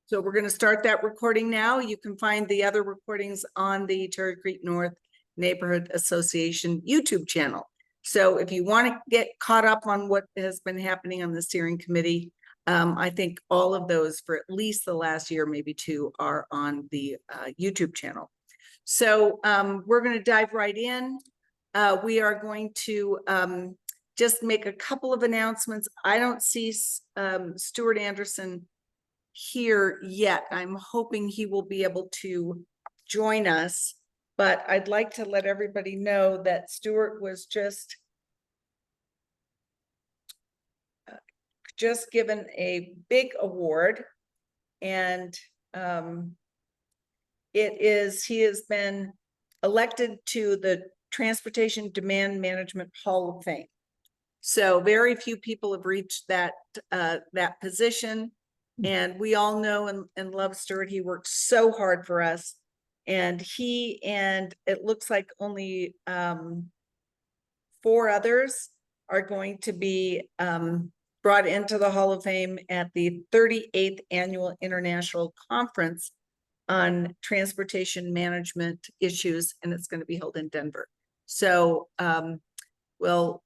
So we're going to start that recording now. You can find the other recordings on the Cherry Creek North Neighborhood Association YouTube channel. So if you want to get caught up on what has been happening on the steering committee, I think all of those for at least the last year, maybe two, are on the YouTube channel. So we're going to dive right in. We are going to just make a couple of announcements. I don't see Stuart Anderson here yet. I'm hoping he will be able to join us, but I'd like to let everybody know that Stuart was just given a big award, and he has been elected to the Transportation Demand Management Hall of Fame. So very few people have reached that position. And we all know and love Stuart. He worked so hard for us. And he and it looks like only 4 others are going to be brought into the Hall of Fame at the 38th Annual International Conference on Transportation Management Issues, and it's going to be held in Denver. So we'll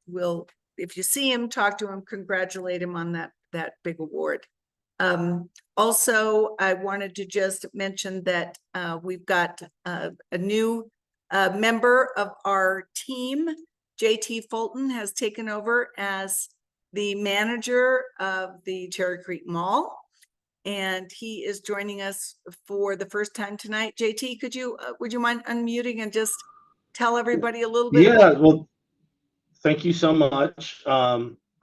if you see him, talk to him, congratulate him on that big award. Also, I wanted to just mention that we've got a new member of our team. JT Fulton has taken over as the manager of the Cherry Creek Mall, and he is joining us for the first time tonight. JT, would you mind unmuting and just tell everybody a little bit? Yeah, well, thank you so much.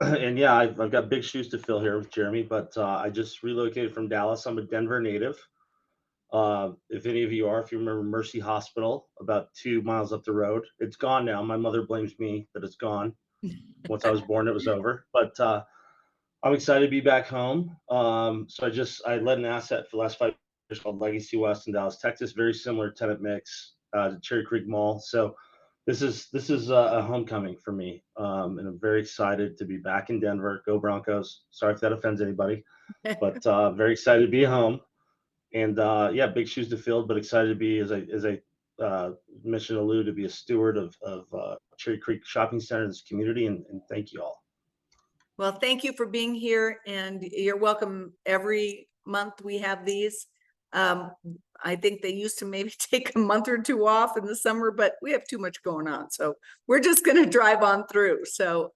And yeah, I've got big shoes to fill here with Jeremy, but I just relocated from Dallas. I'm a Denver native. If any of you are, if you remember Mercy Hospital, about 2 miles up the road, it's gone now. My mother blames me that it's gone. Once I was born, it was over. But I'm excited to be back home. So I led an asset for the last 5 years called Legacy West in Dallas, Texas. Very similar tenant mix to Cherry Creek Mall. So this is a homecoming for me, and I'm very excited to be back in Denver. Go Broncos! Sorry if that offends anybody, but very excited to be home. And yeah, big shoes to fill, but excited to be, as I mentioned, to be a steward of Cherry Creek Shopping Center in this community. And thank you all. Well, thank you for being here, and you're welcome every month. We have these. I think they used to maybe take a month or 2 off in the summer, but we have too much going on. So we're just going to drive on through. So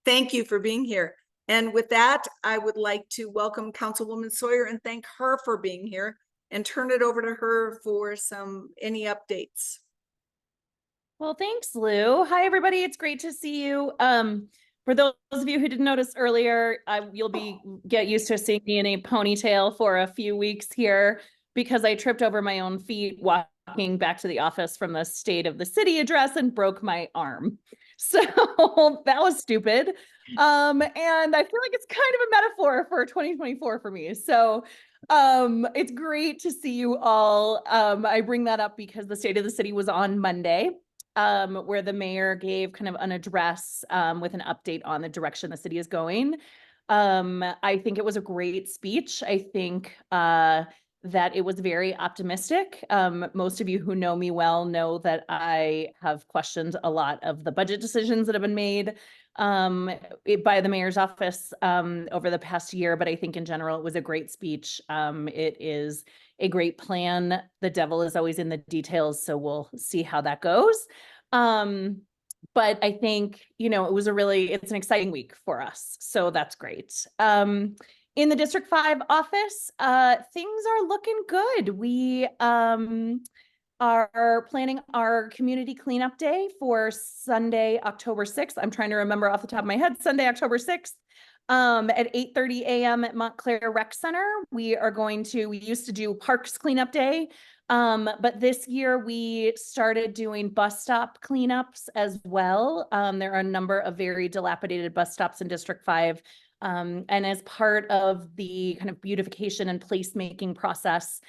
thank you for being here. And with that, I would like to welcome Councilwoman Sawyer and thank her for being here and turn it over to her for any updates. Well, thanks, Lou. Hi, everybody. It's great to see you. For those of you who didn't notice earlier, you'll get used to seeing me in a ponytail for a few weeks here because I tripped over my own feet walking back to the office from the State of the City address and broke my arm. So that was stupid. And I feel like it's kind of a metaphor for 2024 for me. So it's great to see you all. I bring that up because the State of the City was on Monday, where the mayor gave kind of an address with an update on the direction the city is going. I think it was a great speech. I think that it was very optimistic. Most of you who know me well know that I have questioned a lot of the budget decisions that have been made by the mayor's office over the past year, but I think in general it was a great speech. It is a great plan. The devil is always in the details, so we'll see how that goes. But I think, it's an exciting week for us, so that's great. In the District 5 office, things are looking good. We are planning our community cleanup day for Sunday, October 6th. I'm trying to remember off the top of my head, Sunday, October 6th. At 8:30 a.m. at Montclair Rec Center. We used to do Parks Cleanup Day, but this year we started doing bus stop cleanups as well. There are a number of very dilapidated bus stops in District 5. And as part of the kind of beautification and placemaking process,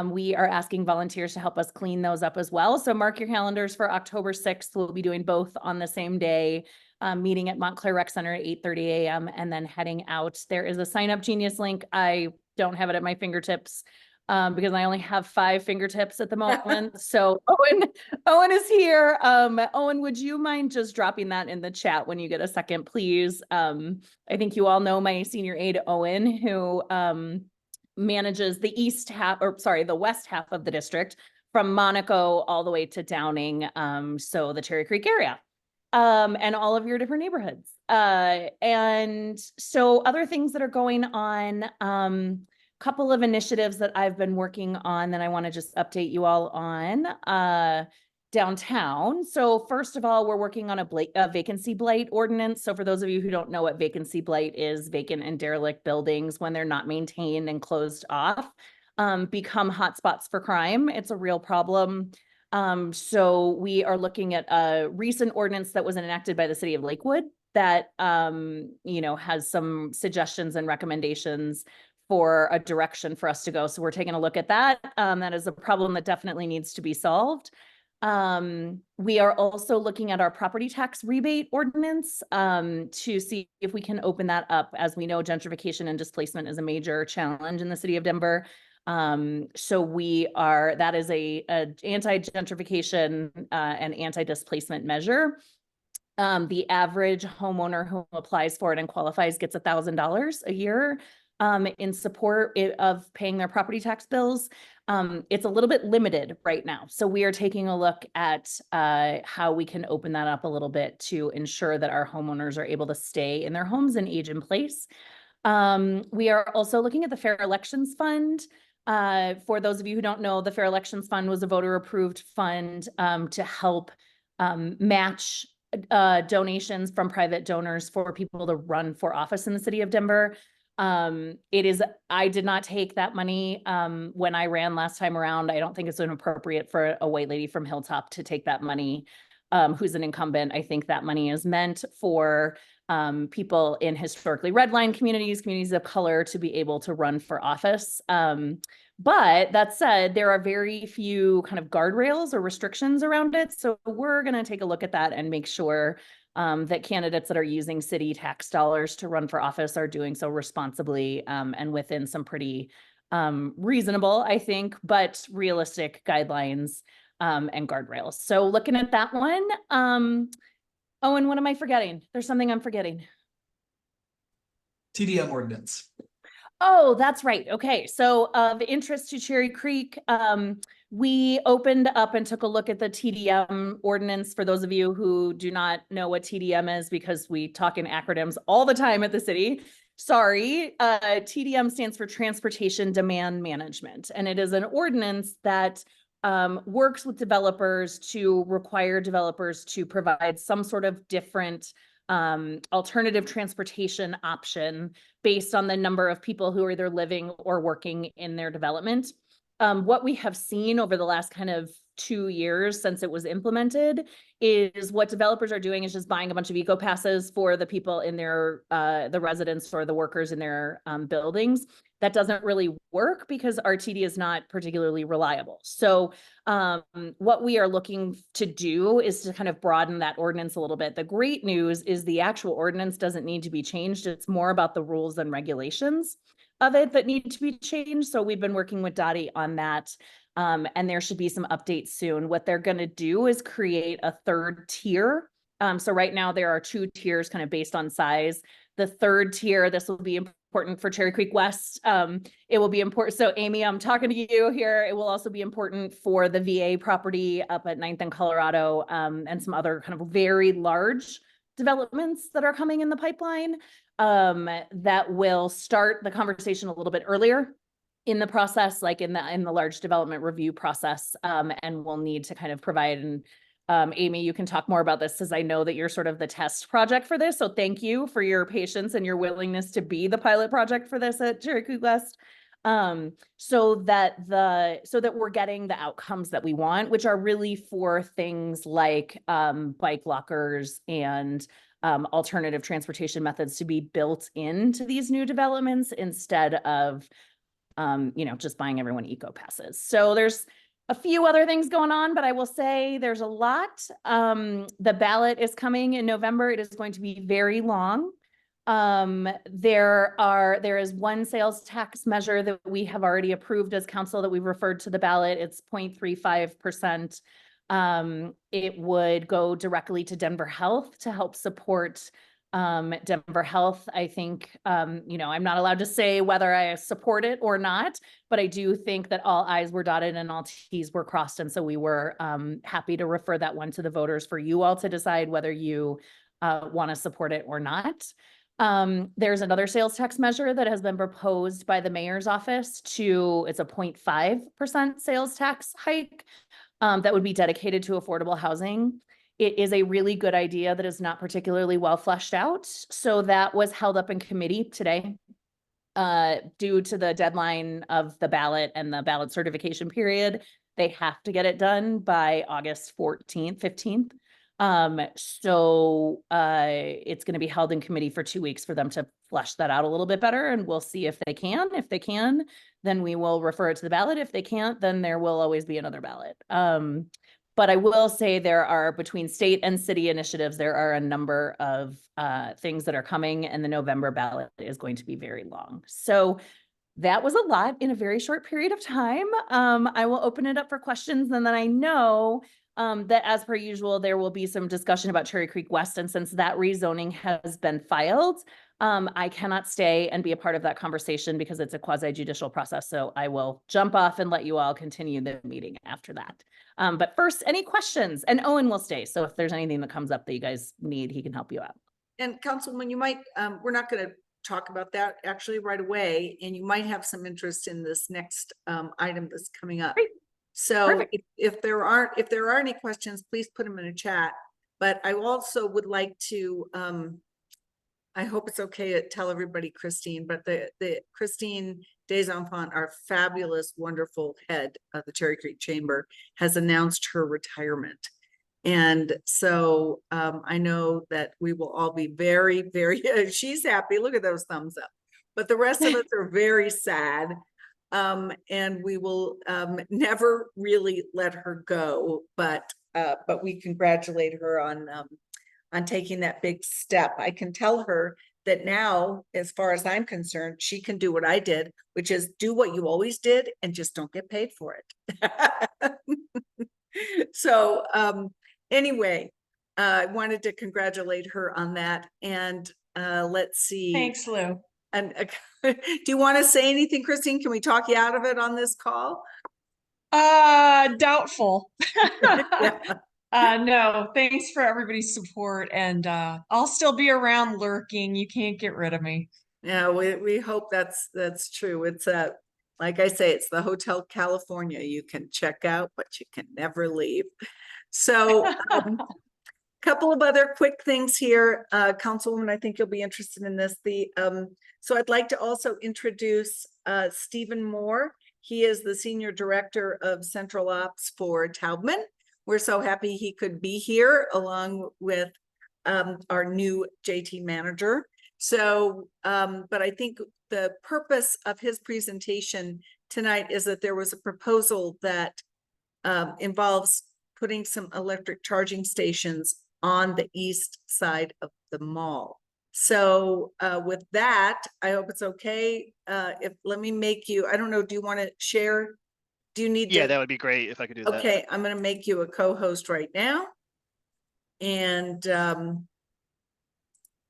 we are asking volunteers to help us clean those up as well. So mark your calendars for October 6th. We'll be doing both on the same day. meeting at Montclair Rec Center at 8:30 a.m. and then heading out. There is a Sign Up Genius link. I don't have it at my fingertips because I only have 5 fingertips at the moment. So Owen is here. Owen, would you mind just dropping that in the chat when you get a second, please? I think you all know my senior aide, Owen, who manages the the west half of the district from Monaco all the way to Downing. So the Cherry Creek area. And all of your different neighborhoods. And so other things that are going on, couple of initiatives that I've been working on that I want to just update you all on downtown. So first of all, we're working on a vacancy blight ordinance. So for those of you who don't know what vacancy blight is, vacant and derelict buildings when they're not maintained and closed off become hotspots for crime. It's a real problem. So we are looking at a recent ordinance that was enacted by the city of Lakewood that, has some suggestions and recommendations for a direction for us to go. So we're taking a look at that. That is a problem that definitely needs to be solved. We are also looking at our property tax rebate ordinance to see if we can open that up. As we know, gentrification and displacement is a major challenge in the city of Denver. So that is a anti-gentrification and anti-displacement measure. The average homeowner who applies for it and qualifies gets $1,000 a year in support of paying their property tax bills. It's a little bit limited right now. So we are taking a look at how we can open that up a little bit to ensure that our homeowners are able to stay in their homes and age in place. We are also looking at the Fair Elections Fund. For those of you who don't know, the Fair Elections Fund was a voter-approved fund to help match donations from private donors for people to run for office in the city of Denver. I did not take that money when I ran last time around. I don't think it's inappropriate for a white lady from Hilltop to take that money who's an incumbent. I think that money is meant for people in historically redlined communities of color to be able to run for office. But that said, there are very few kind of guardrails or restrictions around it. So we're going to take a look at that and make sure that candidates that are using city tax dollars to run for office are doing so responsibly and within some pretty reasonable, I think, but realistic guidelines and guardrails. So looking at that one, Owen, what am I forgetting? There's something I'm forgetting. TDM ordinance. Oh, that's right. Okay. So of interest to Cherry Creek, we opened up and took a look at the TDM ordinance. For those of you who do not know what TDM is, because we talk in acronyms all the time at the city. Sorry, TDM stands for Transportation Demand Management, and it is an ordinance that works with developers to require developers to provide some sort of different alternative transportation option based on the number of people who are either living or working in their development. What we have seen over the last kind of 2 years since it was implemented is what developers are doing is just buying a bunch of eco passes for the people in their the residents or the workers in their buildings. That doesn't really work because RTD is not particularly reliable. So what we are looking to do is to kind of broaden that ordinance a little bit. The great news is the actual ordinance doesn't need to be changed. It's more about the rules and regulations of it that need to be changed. So we've been working with Dottie on that. And there should be some updates soon. What they're going to do is create a third tier. So right now there are 2 tiers kind of based on size. The third tier, this will be important for Cherry Creek West. It will be important. So Amy, I'm talking to you here. It will also be important for the VA property up at 9th and Colorado and some other kind of very large developments that are coming in the pipeline that will start the conversation a little bit earlier in the process, like in the large development review process, and we'll need to kind of provide, and Amy, you can talk more about this as I know that you're sort of the test project for this. So thank you for your patience and your willingness to be the pilot project for this at Cherry Creek West. So that we're getting the outcomes that we want, which are really for things like bike lockers and alternative transportation methods to be built into these new developments instead of just buying everyone eco passes. So there's a few other things going on, but I will say there's a lot. The ballot is coming in November. It is going to be very long. There is one sales tax measure that we have already approved as council that we've referred to the ballot. It's 0.35%. It would go directly to Denver Health to help support Denver Health. I think, you know, I'm not allowed to say whether I support it or not, but I do think that all I's were dotted and all T's were crossed. And so we were happy to refer that one to the voters for you all to decide whether you want to support it or not. There's another sales tax measure that has been proposed by the mayor's office it's a 0.5% sales tax hike that would be dedicated to affordable housing. It is a really good idea that is not particularly well fleshed out. So that was held up in committee today due to the deadline of the ballot and the ballot certification period. They have to get it done by August 14th, 15th. It's going to be held in committee for 2 weeks for them to flesh that out a little bit better. And we'll see if they can. If they can, then we will refer it to the ballot. If they can't, then there will always be another ballot. But I will say there are, between state and city initiatives, there are a number of things that are coming, and the November ballot is going to be very long. So that was a lot in a very short period of time. I will open it up for questions, and then I know that as per usual, there will be some discussion about Cherry Creek West. And since that rezoning has been filed, I cannot stay and be a part of that conversation because it's a quasi judicial process. So I will jump off and let you all continue the meeting after that. But first, any questions? And Owen will stay. So if there's anything that comes up that you guys need, he can help you out. And Councilwoman, you might, we're not going to talk about that actually right away, and you might have some interest in this next item that's coming up. Great. So if there are any questions, please put them in a chat. But I also would like to, I hope it's okay to tell everybody, Christine, but the Christine Desenfants, our fabulous, wonderful head of the Cherry Creek Chamber, has announced her retirement. And so I know that we will all be very, very, she's happy. Look at those thumbs up. But the rest of us are very sad. And we will never really let her go, but we congratulate her on taking that big step. I can tell her that now, as far as I'm concerned, she can do what I did, which is do what you always did and just don't get paid for it. So anyway, I wanted to congratulate her on that. And let's see. Thanks, Lou. And do you want to say anything, Christine? Can we talk you out of it on this call? Doubtful. Yeah. No, thanks for everybody's support, and I'll still be around lurking. You can't get rid of me. Yeah, we hope that's true. It's like I say, it's the Hotel California. You can check out, but you can never leave. So couple of other quick things here. Councilwoman, I think you'll be interested in this. So I'd like to also introduce Stephen Moore. He is the Senior Director of Central Ops for Taubman. We're so happy he could be here along with our new JT manager. So, but I think the purpose of his presentation tonight is that there was a proposal that involves putting some electric charging stations on the east side of the mall. So with that, I hope it's okay. Let me make you, I don't know, do you want to share? Do you need Yeah, that would be great if I could do that. Okay, I'm going to make you a co-host right now. And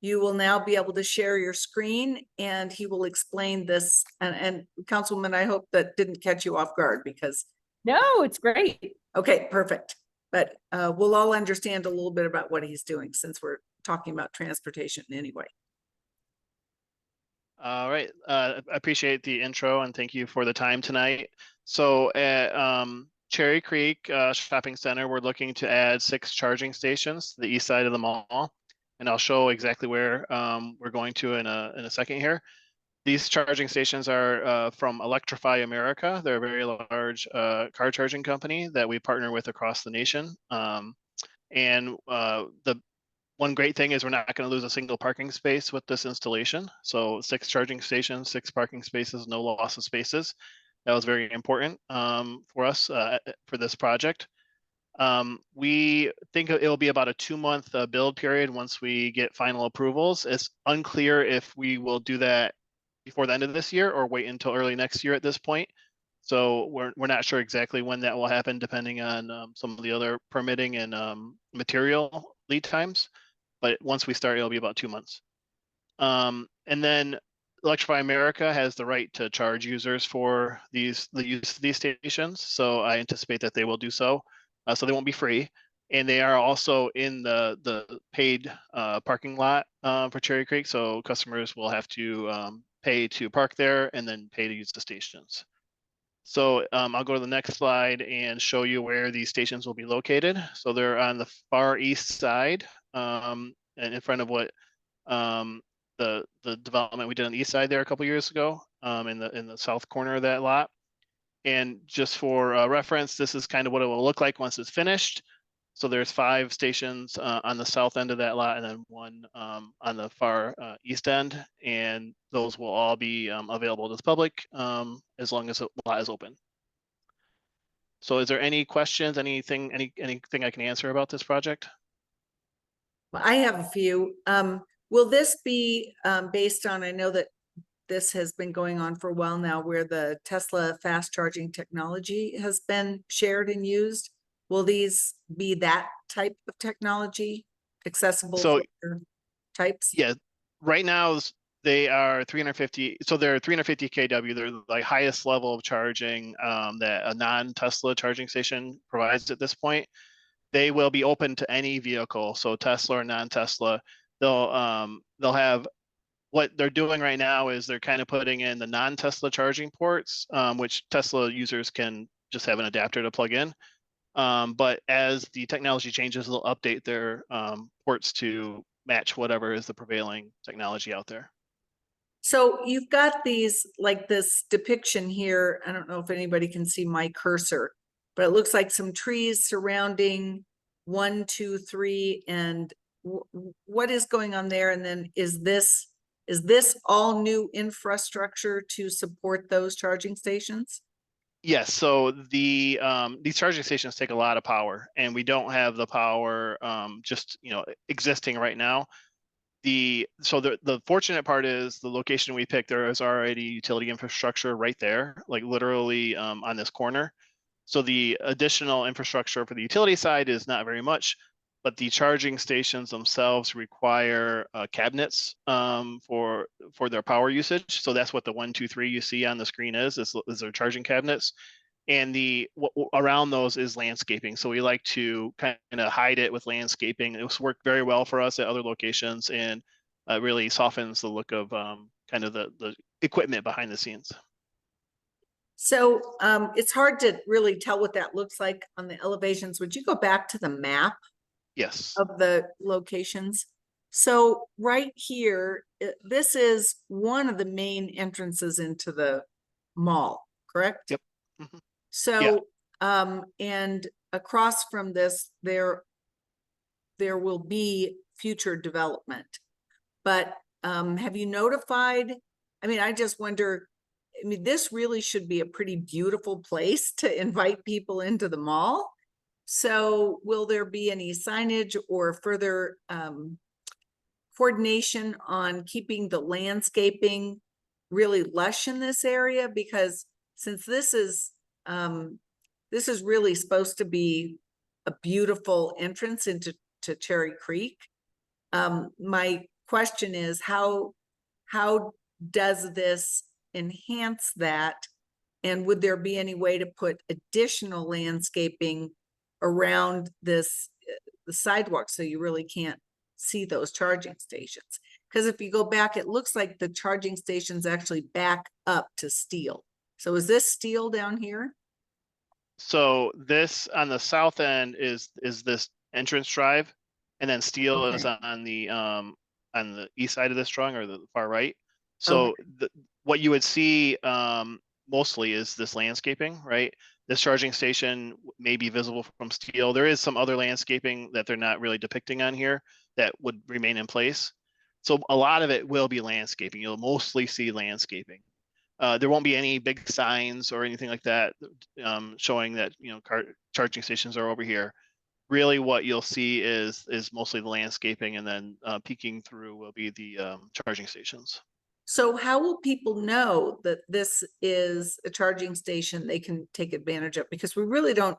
you will now be able to share your screen, and he will explain this. And Councilwoman, I hope that didn't catch you off guard because. No, it's great. Okay, perfect. But we'll all understand a little bit about what he's doing since we're talking about transportation anyway. All right. I appreciate the intro and thank you for the time tonight. So at Cherry Creek Shopping Center, we're looking to add 6 charging stations to the east side of the mall. And I'll show exactly where we're going to in a second here. These charging stations are from Electrify America. They're a very large car charging company that we partner with across the nation. And the one great thing is we're not going to lose a single parking space with this installation. So 6 charging stations, 6 parking spaces, no loss of spaces. That was very important for us for this project. We think it will be about a 2-month build period once we get final approvals. It's unclear if we will do that before the end of this year or wait until early next year at this point. So we're not sure exactly when that will happen, depending on some of the other permitting and material lead times. But once we start, it'll be about 2 months. And then Electrify America has the right to charge users for the use of these stations. So I anticipate that they will do so. So they won't be free. And they are also in the paid parking lot for Cherry Creek. So customers will have to pay to park there and then pay to use the stations. So I'll go to the next slide and show you where these stations will be located. So they're on the far east side and in front of what the development we did on the east side there a couple years ago in the south corner of that lot. And just for reference, this is kind of what it will look like once it's finished. So there's 5 stations on the south end of that lot and then 1 on the far east end. And those will all be available to the public as long as the lot is open. So is there any questions, anything I can answer about this project? I have a few. Will this be based on, I know that this has been going on for a while now, where the Tesla fast charging technology has been shared and used. Will these be that type of technology accessible So, for types? yeah, right now they are 350. So they're 350 kW. They're the highest level of charging that a non-Tesla charging station provides at this point. They will be open to any vehicle. So Tesla or non-Tesla, they'll have, what they're doing right now is they're kind of putting in the non-Tesla charging ports, which Tesla users can just have an adapter to plug in. But as the technology changes, they'll update their ports to match whatever is the prevailing technology out there. So you've got these, like this depiction here. I don't know if anybody can see my cursor, but it looks like some trees surrounding 1, 2, 3, and what is going on there? And then is this all new infrastructure to support those charging stations? Yes, so these charging stations take a lot of power, and we don't have the power just existing right now. So the fortunate part is the location we picked, there is already utility infrastructure right there, like literally on this corner. So the additional infrastructure for the utility side is not very much, but the charging stations themselves require cabinets for their power usage. So that's what the 1, 2, 3 you see on the screen is their charging cabinets. And around those is landscaping. So we like to kind of hide it with landscaping. It's worked very well for us at other locations and really softens the look of kind of the equipment behind the scenes. So it's hard to really tell what that looks like on the elevations. Would you go back to the map Yes. of the locations? So right here, this is one of the main entrances into the mall, correct? Yep. Mm-hmm. So, and across from this, there will be future development. But have you notified? I mean, I just wonder, I mean, this really should be a pretty beautiful place to invite people into the mall. So will there be any signage or further coordination on keeping the landscaping really lush in this area? Because since this is really supposed to be a beautiful entrance into Cherry Creek, my question is how does this enhance that? And would there be any way to put additional landscaping around this, the sidewalk, so you really can't see those charging stations? Because if you go back, it looks like the charging stations actually back up to Steel. So is this Steel down here? So this on the south end is this entrance drive, and then Steel is on the east side of this drawing, or the far right. So what you would see mostly is this landscaping, right? This charging station may be visible from Steel. There is some other landscaping that they're not really depicting on here that would remain in place. So a lot of it will be landscaping. You'll mostly see landscaping. There won't be any big signs or anything like that showing that, you know, charging stations are over here. Really what you'll see is mostly the landscaping, and then peeking through will be the charging stations. So how will people know that this is a charging station they can take advantage of? Because we really don't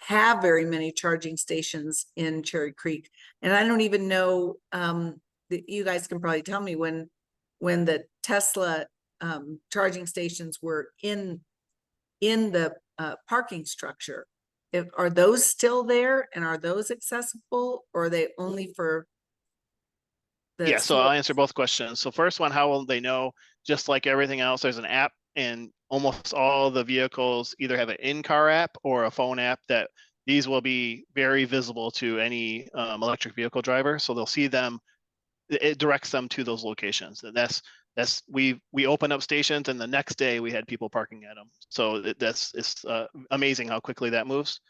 have very many charging stations in Cherry Creek. And I don't even know, that you guys can probably tell me when the Tesla charging stations were in the parking structure. Are those still there, and are those accessible, or are they only for the Yeah, so I'll stores? answer both questions. So first one, how will they know? Just like everything else, there's an app, and almost all the vehicles either have an in-car app or a phone app that these will be very visible to any electric vehicle driver. So they'll see them, it directs them to those locations. And that's we open up stations, and the next day we had people parking at them. So it's amazing how quickly that moves.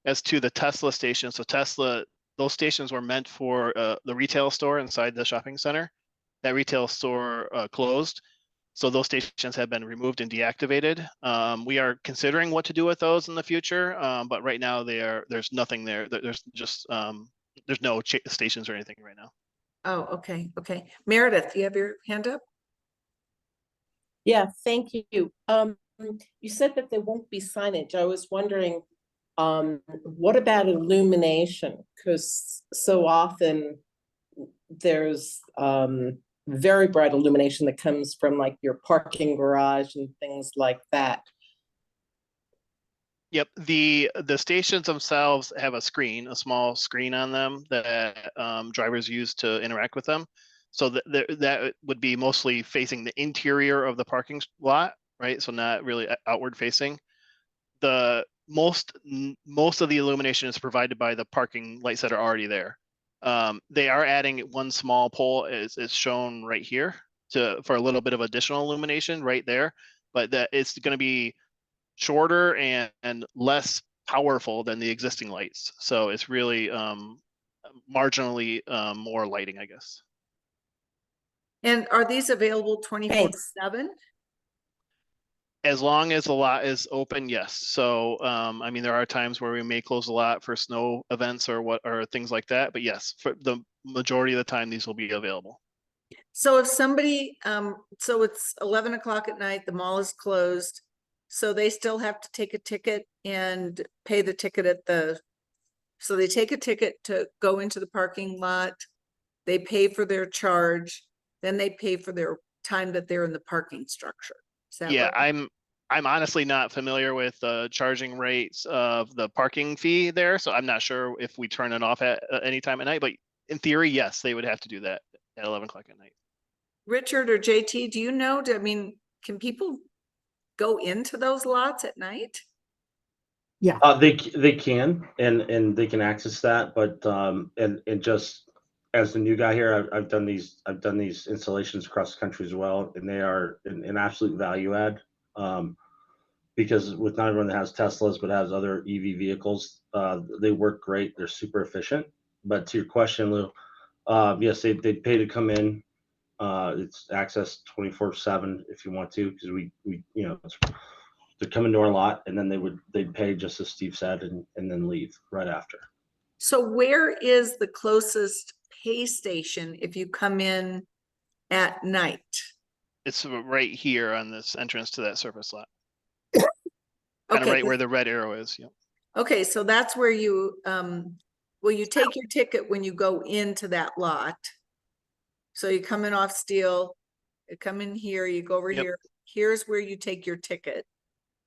As to the Tesla station, so Tesla, those stations were meant for the retail store inside the shopping center. That retail store closed, so those stations have been removed and deactivated. We are considering what to do with those in the future, but right now there's nothing there. There's just there's no stations or anything right now. Oh, okay, okay. Meredith, you have your hand up? Yeah, thank you. You said that there won't be signage. I was wondering, what about illumination? Because so often there's very bright illumination that comes from like your parking garage and things like that. Yep, the stations themselves have a screen, a small screen on them that drivers use to interact with them. So that would be mostly facing the interior of the parking lot, right? So not really outward facing. The most of the illumination is provided by the parking lights that are already there. They are adding one small pole, is shown right here, for a little bit of additional illumination right there, but that it's going to be shorter and less powerful than the existing lights. So it's really marginally more lighting, I guess. And are these available 24/7? As long as the lot is open, yes. So, I mean, there are times where we may close the lot for snow events or things like that, but yes, for the majority of the time, these will be available. So if somebody, so it's 11 o'clock at night, the mall is closed, so they still have to take a ticket and pay the ticket so they take a ticket to go into the parking lot, they pay for their charge, then they pay for their time that they're in the parking structure. Is that Yeah, right? I'm honestly not familiar with the charging rates of the parking fee there, so I'm not sure if we turn it off at any time at night, but in theory, yes, they would have to do that at 11 o'clock at night. Richard or JT, do you know, can people go into those lots at night? Yeah, They can, and they can access that, but and just as the new guy here, I've done these installations across the country as well, and they are an absolute value add. Because with not everyone that has Teslas but has other EV vehicles, they work great. They're super efficient. But to your question, Lou, yes, they pay to come in. It's access 24/7 if you want to, because we you know they come into our lot, and then they'd pay just as Steve said, and then leave right after. So where is the closest pay station if you come in at night? It's right here on this entrance to that surface lot. Kind of Okay, right where the red arrow is. Yep. okay, so that's where you, you take your ticket when you go into that lot. So you come in off Steel, you come in here, you go over Yep. here, here's where you take your ticket.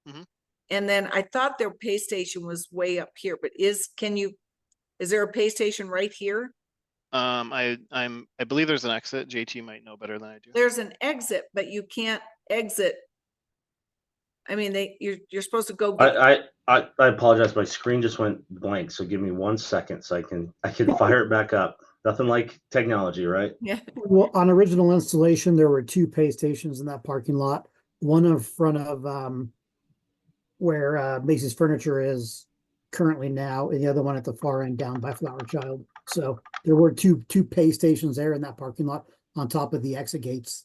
Mhm. And then I thought their pay station was way up here, but is there a pay station right here? I believe there's an exit. JT might know better than I do. There's an exit, but you can't exit. I mean, you're supposed to go get, I apologize. My screen just went blank, so give me 1 second so I can fire it back up. Nothing like technology, right? yeah. well, on original installation, there were two pay stations in that parking lot. One in front of where Macy's Furniture is currently now, and the other one at the far end down by Flower Child. So there were two pay stations there in that parking lot on top of the exit gates.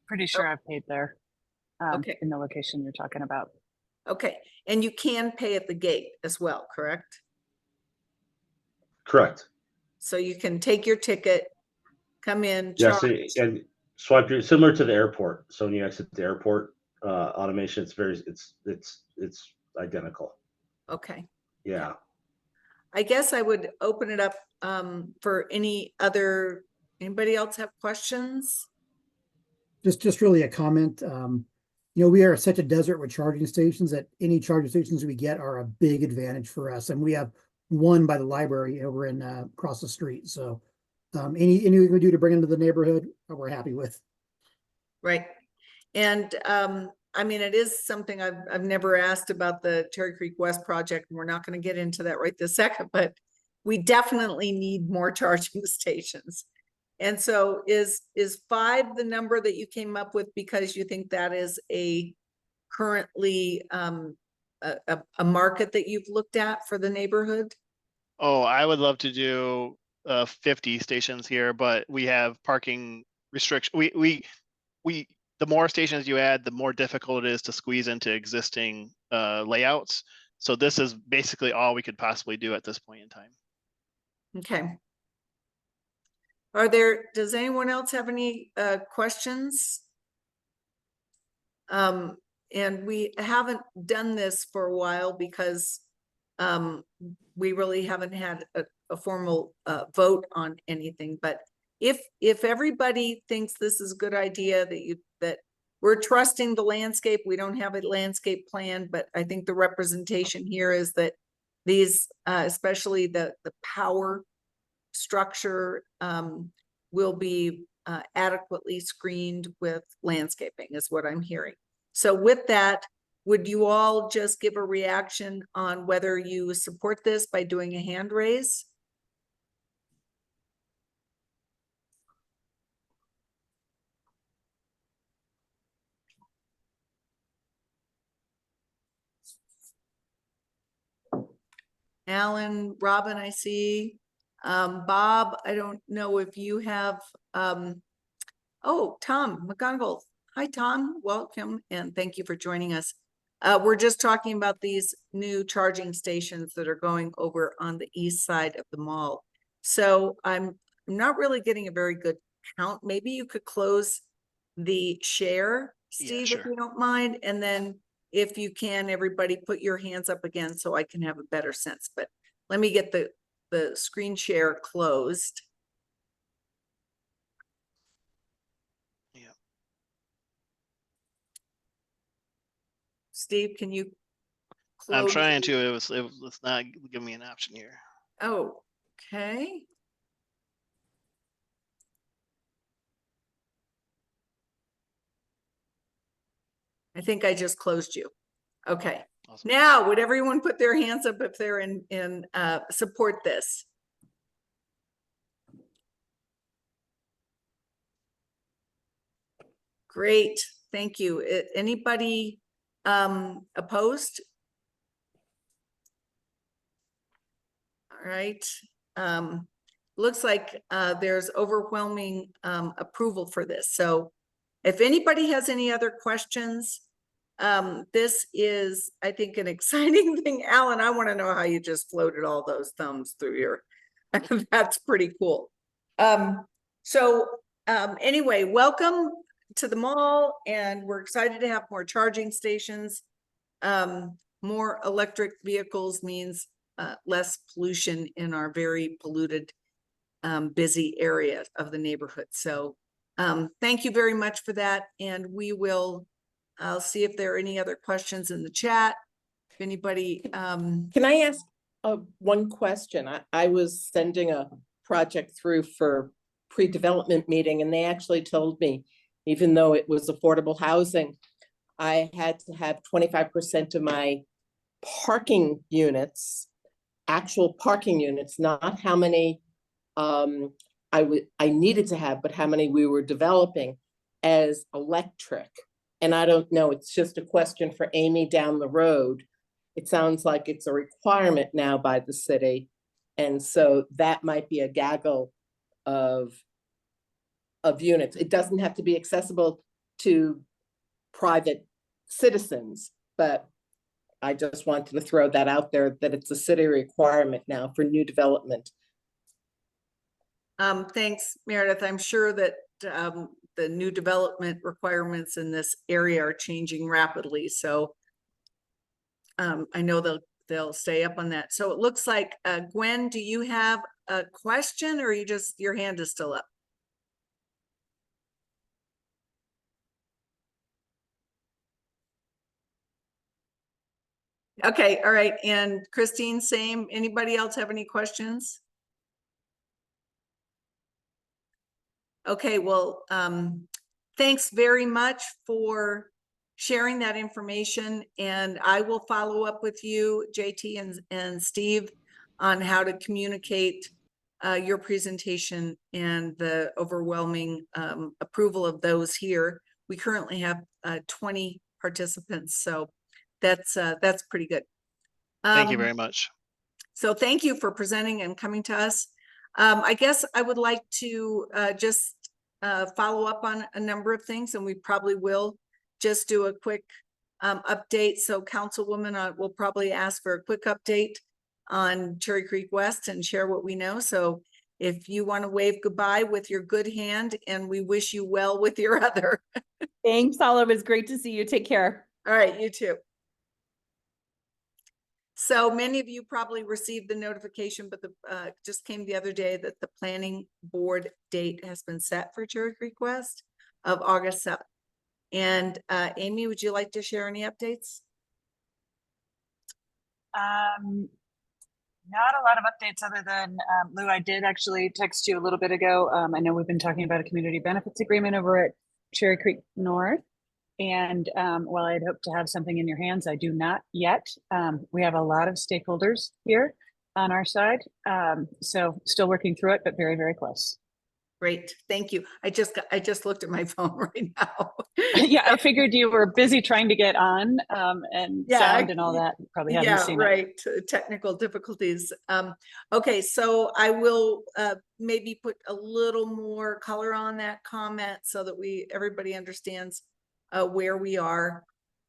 Pretty sure I've paid there. Okay. In the location you're talking about. Okay, and you can pay at the gate as well, correct? Correct. So you can take your ticket, come in, Yes, charge. and swipe your, similar to the airport. So when you exit the airport, automation, it's identical. Okay, Yeah. I guess I would open it up for anybody else have questions? Just really a comment. We are such a desert with charging stations that any charging stations we get are a big advantage for us. And we have one by the library over in across the street. So anything we do to bring into the neighborhood, we're happy with. Right. And I mean, it is something I've never asked about the Cherry Creek West project, and we're not going to get into that right this second, but we definitely need more charging stations. And so is 5 the number that you came up with because you think that is a currently a market that you've looked at for the neighborhood? Oh, I would love to do 50 stations here, but we have parking restriction. The more stations you add, the more difficult it is to squeeze into existing layouts. So this is basically all we could possibly do at this point in time. Okay. Does anyone else have any questions? And we haven't done this for a while because we really haven't had a formal vote on anything. But if everybody thinks this is a good idea, that we're trusting the landscape, we don't have a landscape plan, but I think the representation here is that these, especially the power structure, will be adequately screened with landscaping is what I'm hearing. So with that, would you all just give a reaction on whether you support this by doing a hand raise? Alan, Robin, I see. Bob, I don't know if you have, oh, Tom McGonigal. Hi, Tom, welcome, and thank you for joining us. We're just talking about these new charging stations that are going over on the east side of the mall. So I'm not really getting a very good count. Maybe you could close the share, Steve, sure. if you don't mind, and then if you can, everybody put your hands up again so I can have a better sense. But let me get the screen share closed. Yeah. Steve, can you I'm close? trying to, it's not giving me an option here. Oh, okay. I think I just closed you. Okay. Awesome. Now, would everyone put their hands up if they're in support this? Great, thank you. Anybody opposed? All right. Looks like there's overwhelming approval for this. So if anybody has any other questions, this is, I think, an exciting thing. Alan, I want to know how you just floated all those thumbs through your, that's pretty cool. Anyway, welcome to the mall, and we're excited to have more charging stations. More electric vehicles means less pollution in our very polluted, busy area of the neighborhood. So thank you very much for that. And I'll see if there are any other questions in the chat. If anybody. Can I ask one question? I was sending a project through for pre-development meeting, and they actually told me, even though it was affordable housing, I had to have 25% of my parking units, actual parking units, not how many I needed to have, but how many we were developing, as electric. And I don't know, it's just a question for Amy down the road. It sounds like it's a requirement now by the city. And so that might be a gaggle of units. It doesn't have to be accessible to private citizens, but I just wanted to throw that out there, that it's a city requirement now for new development. Thanks, Meredith. I'm sure that the new development requirements in this area are changing rapidly, so I know they'll stay up on that. So it looks like Gwen, do you have a question, or you just, your hand is still up? Okay, all right. And Christine, same. Anybody else have any questions? Okay, well, thanks very much for sharing that information, and I will follow up with you, JT and Steve, on how to communicate your presentation and the overwhelming approval of those here. We currently have 20 participants, so that's pretty good. Thank you very much. So thank you for presenting and coming to us. I guess I would like to just follow up on a number of things, and we probably will just do a quick update. So Councilwoman will probably ask for a quick update on Cherry Creek West and share what we know. So if you want to wave goodbye with your good hand, and we wish you well with your other. Thanks, Olive. It's great to see you. Take care. All right, you too. So many of you probably received the notification, but just came the other day that the planning board date has been set for Cherry Creek West of August 7th. And Amy, would you like to share any updates? Not a lot of updates other than, Lou, I did actually text you a little bit ago. I know we've been talking about a community benefits agreement over at Cherry Creek North. And while I'd hoped to have something in your hands, I do not yet. We have a lot of stakeholders here on our side. So still working through it, but very, very close. Great, thank you. I just looked at my phone right now. Yeah, I figured you were busy trying to get on and sound and all that. You probably haven't seen it. Right. Technical difficulties. Okay, so I will maybe put a little more color on that comment so that everybody understands where we are.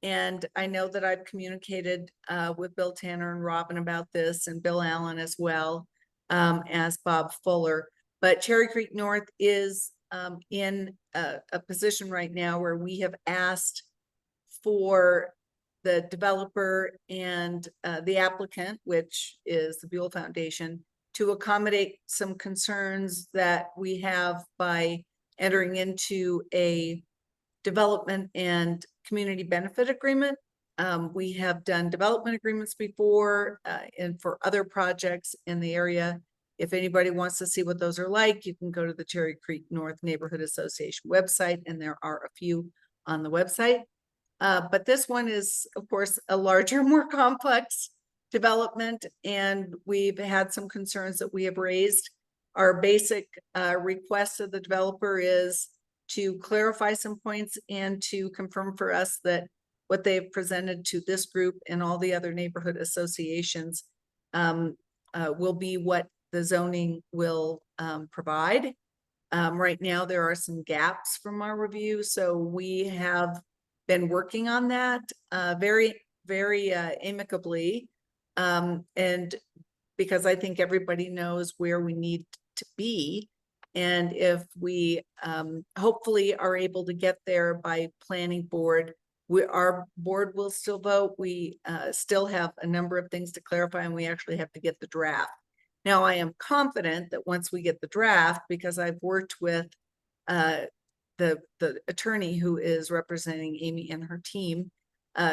And I know that I've communicated with Bill Tanner and Robin about this, and Bill Allen as well as Bob Fuller. But Cherry Creek North is in a position right now where we have asked for the developer and the applicant, which is the Buell Foundation, to accommodate some concerns that we have by entering into a development and community benefit agreement. We have done development agreements before and for other projects in the area. If anybody wants to see what those are like, you can go to the Cherry Creek North Neighborhood Association website, and there are a few on the website. But this one is, of course, a larger, more complex development, and we've had some concerns that we have raised. Our basic request of the developer is to clarify some points and to confirm for us that what they've presented to this group and all the other neighborhood associations will be what the zoning will provide. Right now, there are some gaps from our review, so we have been working on that very, very amicably. And because I think everybody knows where we need to be. And if we hopefully are able to get there by planning board, our board will still vote. We still have a number of things to clarify, and we actually have to get the draft. Now, I am confident that once we get the draft, because I've worked with the attorney who is representing Amy and her team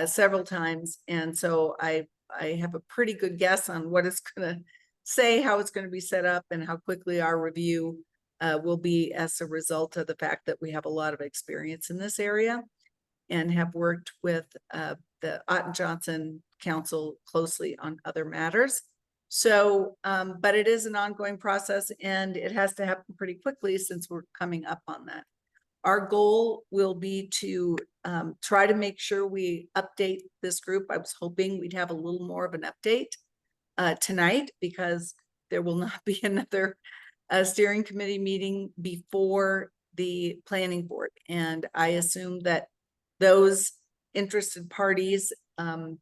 several times. And so I have a pretty good guess on what it's going to say, how it's going to be set up, and how quickly our review will be as a result of the fact that we have a lot of experience in this area and have worked with the Otten Johnson Council closely on other matters. So, but it is an ongoing process, and it has to happen pretty quickly since we're coming up on that. Our goal will be to try to make sure we update this group. I was hoping we'd have a little more of an update tonight, because there will not be another steering committee meeting before the planning board. And I assume that those interested parties and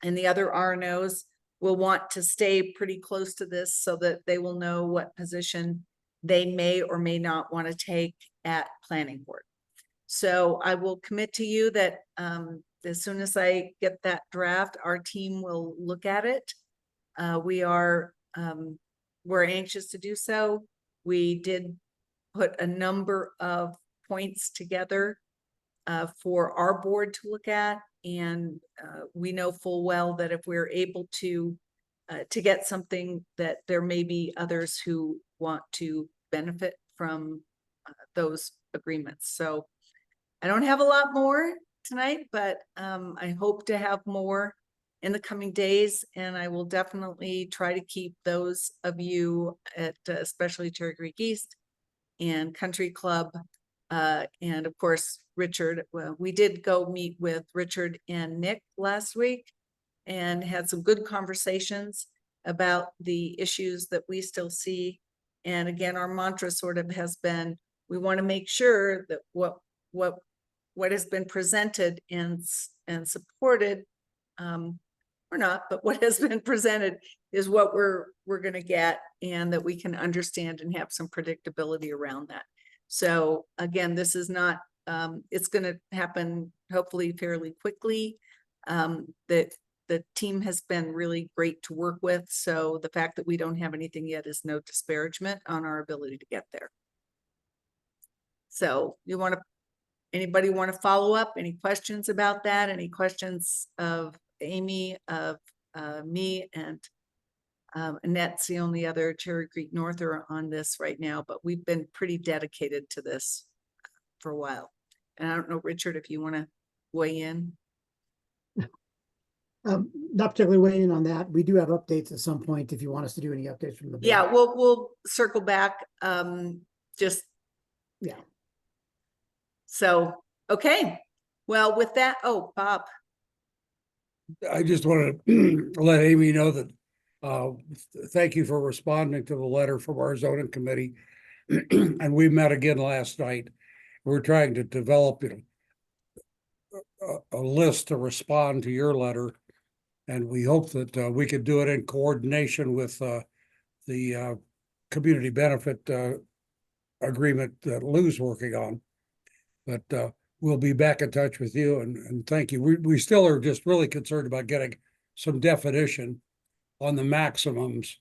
the other RNOs will want to stay pretty close to this so that they will know what position they may or may not want to take at planning board. So I will commit to you that as soon as I get that draft, our team will look at it. We're anxious to do so. We did put a number of points together for our board to look at. And we know full well that if we're able to get something, that there may be others who want to benefit from those agreements. So I don't have a lot more tonight, but I hope to have more in the coming days. And I will definitely try to keep those of you at especially Cherry Creek East and Country Club. And of course, Richard, well, we did go meet with Richard and Nick last week and had some good conversations about the issues that we still see. And again, our mantra sort of has been, we want to make sure that what has been presented and supported, or not, but what has been presented is what we're going to get, and that we can understand and have some predictability around that. So again, this is not, it's going to happen hopefully fairly quickly. The team has been really great to work with. So the fact that we don't have anything yet is no disparagement on our ability to get there. So anybody want to follow up? Any questions about that? Any questions of Amy, of me, and Annette's the only other Cherry Creek Norther on this right now, but we've been pretty dedicated to this for a while. And I don't know, Richard, if you want to weigh in. Not particularly weighing in on that. We do have updates at some point if you want us to do any updates from the board. Yeah, we'll circle back. Just yeah. So, okay. Well, with that, oh, Bob. I just want to let Amy know that thank you for responding to the letter from our zoning committee. And we met again last night. We're trying to develop a list to respond to your letter. And we hope that we could do it in coordination with the community benefit agreement that Lou's working on. But we'll be back in touch with you, and thank you. We still are just really concerned about getting some definition on the maximums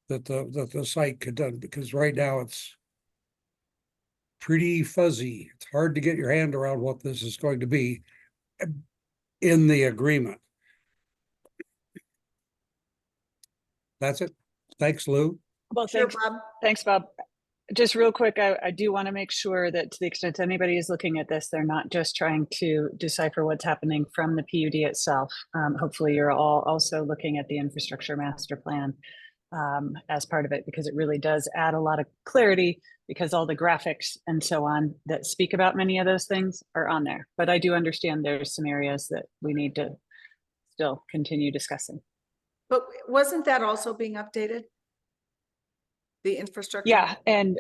that the site could do, because right now it's pretty fuzzy. It's hard to get your hand around what this is going to be in the agreement. That's it. Thanks, Lou. Well, Sure, thanks, Bob. thanks, Bob. Just real quick, I do want to make sure that to the extent anybody is looking at this, they're not just trying to decipher what's happening from the PUD itself. Hopefully you're all also looking at the infrastructure master plan as part of it, because it really does add a lot of clarity, because all the graphics and so on that speak about many of those things are on there. But I do understand there's some areas that we need to still continue discussing. But wasn't that also being updated? The infrastructure? Yeah, and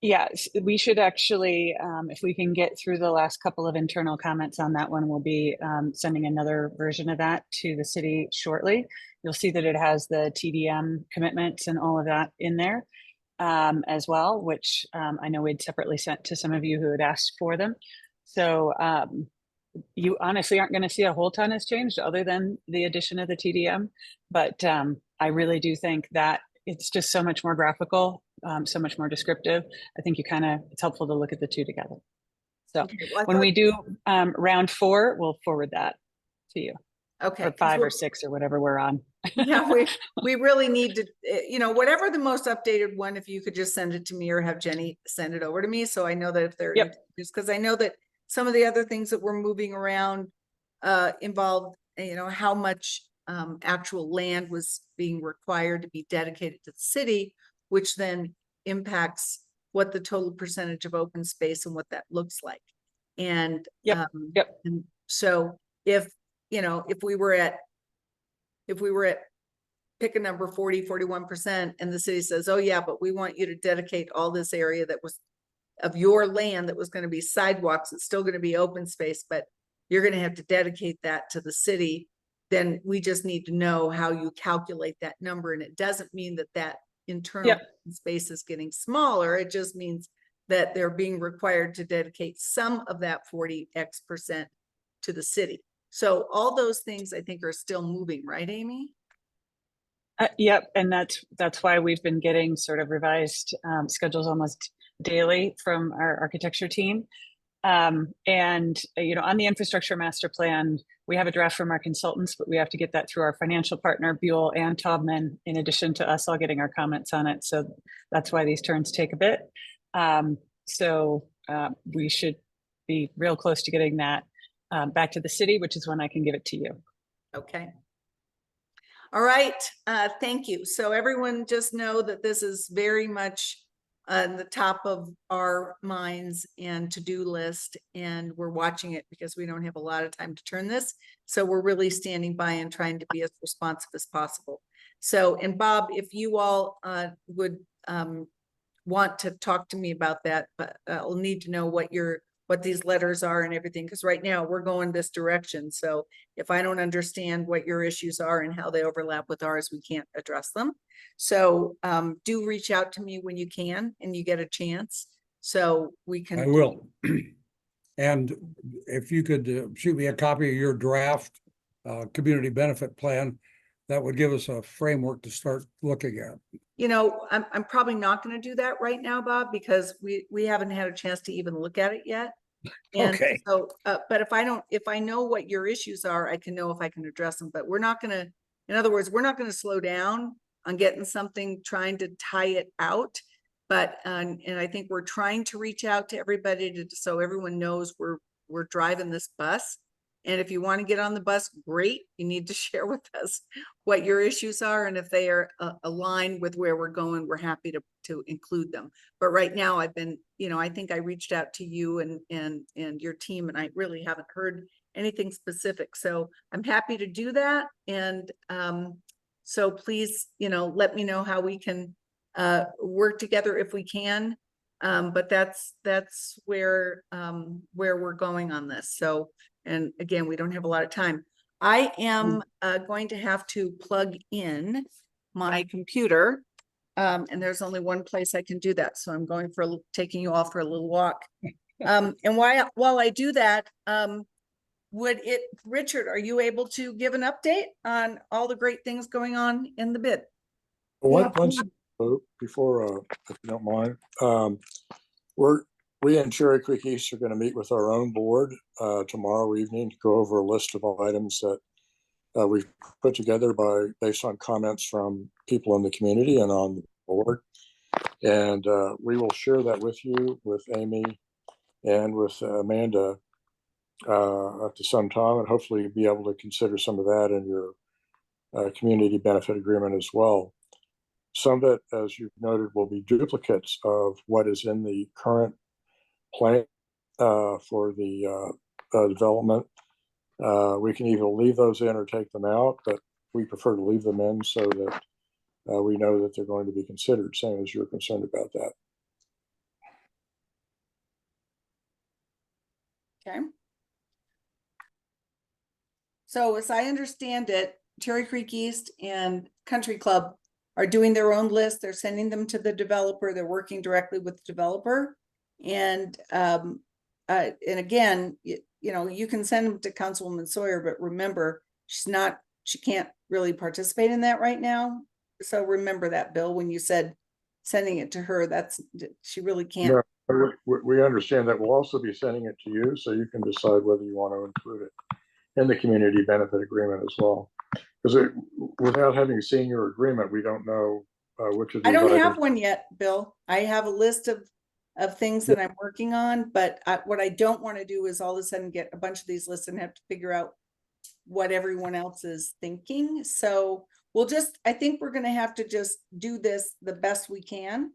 yeah, we should actually, if we can get through the last couple of internal comments on that one, we'll be sending another version of that to the city shortly. You'll see that it has the TDM commitments and all of that in there as well, which I know we'd separately sent to some of you who had asked for them. So you honestly aren't going to see a whole ton has changed other than the addition of the TDM. But I really do think that it's just so much more graphical, so much more descriptive. I think it's helpful to look at the two together. So Okay, well, when we do round 4, we'll forward that to you. okay, Or 5 or 6 or wwhatever we're on. Yeah, we really need to, whatever the most updated one, if you could just send it to me or have Jenny send it over to me, so I know that if they're, just because I know that some of the other things that we're moving around involved, how much actual land was being required to be dedicated to the city, which then impacts what the total percentage of open space and what that looks like. And and so if we were at pick a number 40, 41%, and the city says, oh yeah, but we want you to dedicate all this area that was of your land that was gonna be sidewalks, it's still gonna be open space, but you're gonna have to dedicate that to the city, then we just need to know how you calculate that number. And it doesn't mean that that internal Yep. space is getting smaller. It just means that they're being required to dedicate some of that 40X% to the city. So all those things I think are still moving, right, Amy? Yep, and that's why we've been getting sort of revised schedules almost daily from our architecture team. And on the infrastructure master plan, we have a draft from our consultants, but we have to get that through our financial partner, Buell and Taubman, in addition to us all getting our comments on it. So that's why these turns take a bit. So we should be real close to getting that back to the city, which is when I can give it to you. Okay. All right, thank you. So everyone just know that this is very much on the top of our minds and to-do list, and we're watching it because we don't have a lot of time to turn this. So we're really standing by and trying to be as responsive as possible. So, and Bob, if you all would want to talk to me about that, but I'll need to know what these letters are and everything, because right now we're going this direction. So if I don't understand what your issues are and how they overlap with ours, we can't address them. So do reach out to me when you can and you get a chance, so we can. I will. And if you could shoot me a copy of your draft community benefit plan, that would give us a framework to start looking at. You know, I'm probably not going to do that right now, Bob, because we haven't had a chance to even look at it yet. And Okay. so, but if I know what your issues are, I can know if I can address them, but we're not going to, in other words, we're not going to slow down on getting something, trying to tie it out. But, and I think we're trying to reach out to everybody so everyone knows we're driving this bus. And if you want to get on the bus, great. You need to share with us what your issues are. And if they are aligned with where we're going, we're happy to include them. But right now I've been, I think I reached out to you and your team, and I really haven't heard anything specific. So I'm happy to do that. And so please, let me know how we can work together if we can. But that's where we're going on this. So, and again, we don't have a lot of time. I am going to have to plug in my computer, and there's only one place I can do that. So I'm going for taking you all for a little walk. And while I do that, Richard, are you able to give an update on all the great things going on in the bid? Once before, if you don't mind, we in Cherry Creek East are going to meet with our own board tomorrow evening to go over a list of items that we've put together based on comments from people in the community and on the board. And we will share that with you, with Amy and with Amanda at some time, and hopefully be able to consider some of that in your community benefit agreement as well. Some of it, as you've noted, will be duplicates of what is in the current plan for the development. We can either leave those in or take them out, but we prefer to leave them in so that we know that they're going to be considered, same as you're concerned about that. Okay. So as I understand it, Cherry Creek East and Country Club are doing their own list. They're sending them to the developer. They're working directly with the developer. And again, you can send them to Councilwoman Sawyer, but remember, she can't really participate in that right now. So remember that, Bill, when you said sending it to her, she really can't. No, we understand that. We'll also be sending it to you, so you can decide whether you want to include it in the community benefit agreement as well. Because without having seen your agreement, we don't know which of these I don't items. have one yet, Bill. I have a list of things that I'm working on, but what I don't want to do is all of a sudden get a bunch of these lists and have to figure out what everyone else is thinking. So I think we're going to have to just do this the best we can.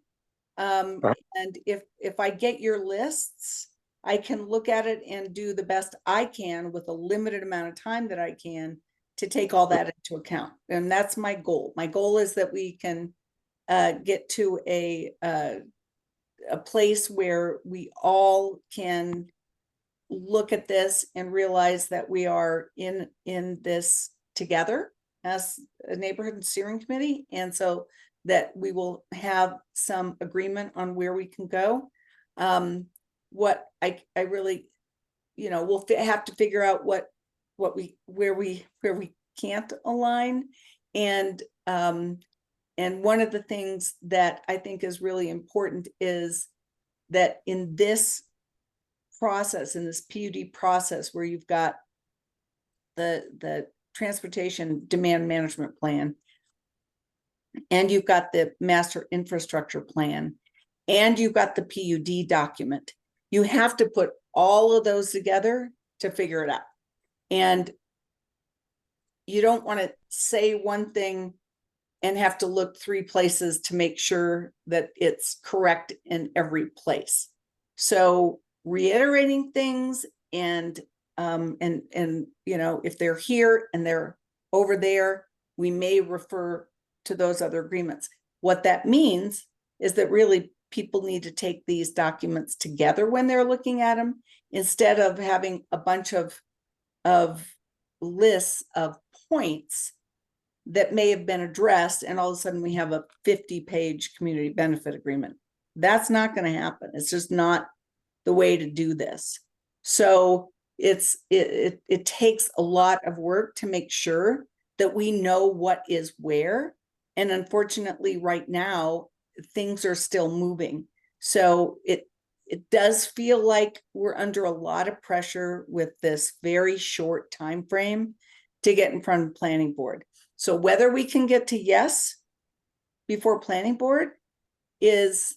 And if I get your lists, I can look at it and do the best I can with a limited amount of time that I can to take all that into account. And that's my goal. My goal is that we can get to a a place where we all can look at this and realize that we are in this together as a neighborhood steering committee. And so that we will have some agreement on where we can go. What I really, we'll have to figure out where we can't align. And one of the things that I think is really important is that in this process, in this PUD process, where you've got the transportation demand management plan, and you've got the master infrastructure plan, and you've got the PUD document, you have to put all of those together to figure it out. And you don't want to say one thing and have to look 3 places to make sure that it's correct in every place. So reiterating things and if they're here and they're over there, we may refer to those other agreements. What that means is that really people need to take these documents together when they're looking at them, instead of having a bunch of lists of points that may have been addressed, and all of a sudden we have a 50-page community benefit agreement. That's not going to happen. It's just not the way to do this. So it takes a lot of work to make sure that we know what is where. And unfortunately, right now, things are still moving. So it does feel like we're under a lot of pressure with this very short time frame to get in front of the planning board. So whether we can get to yes before planning board is,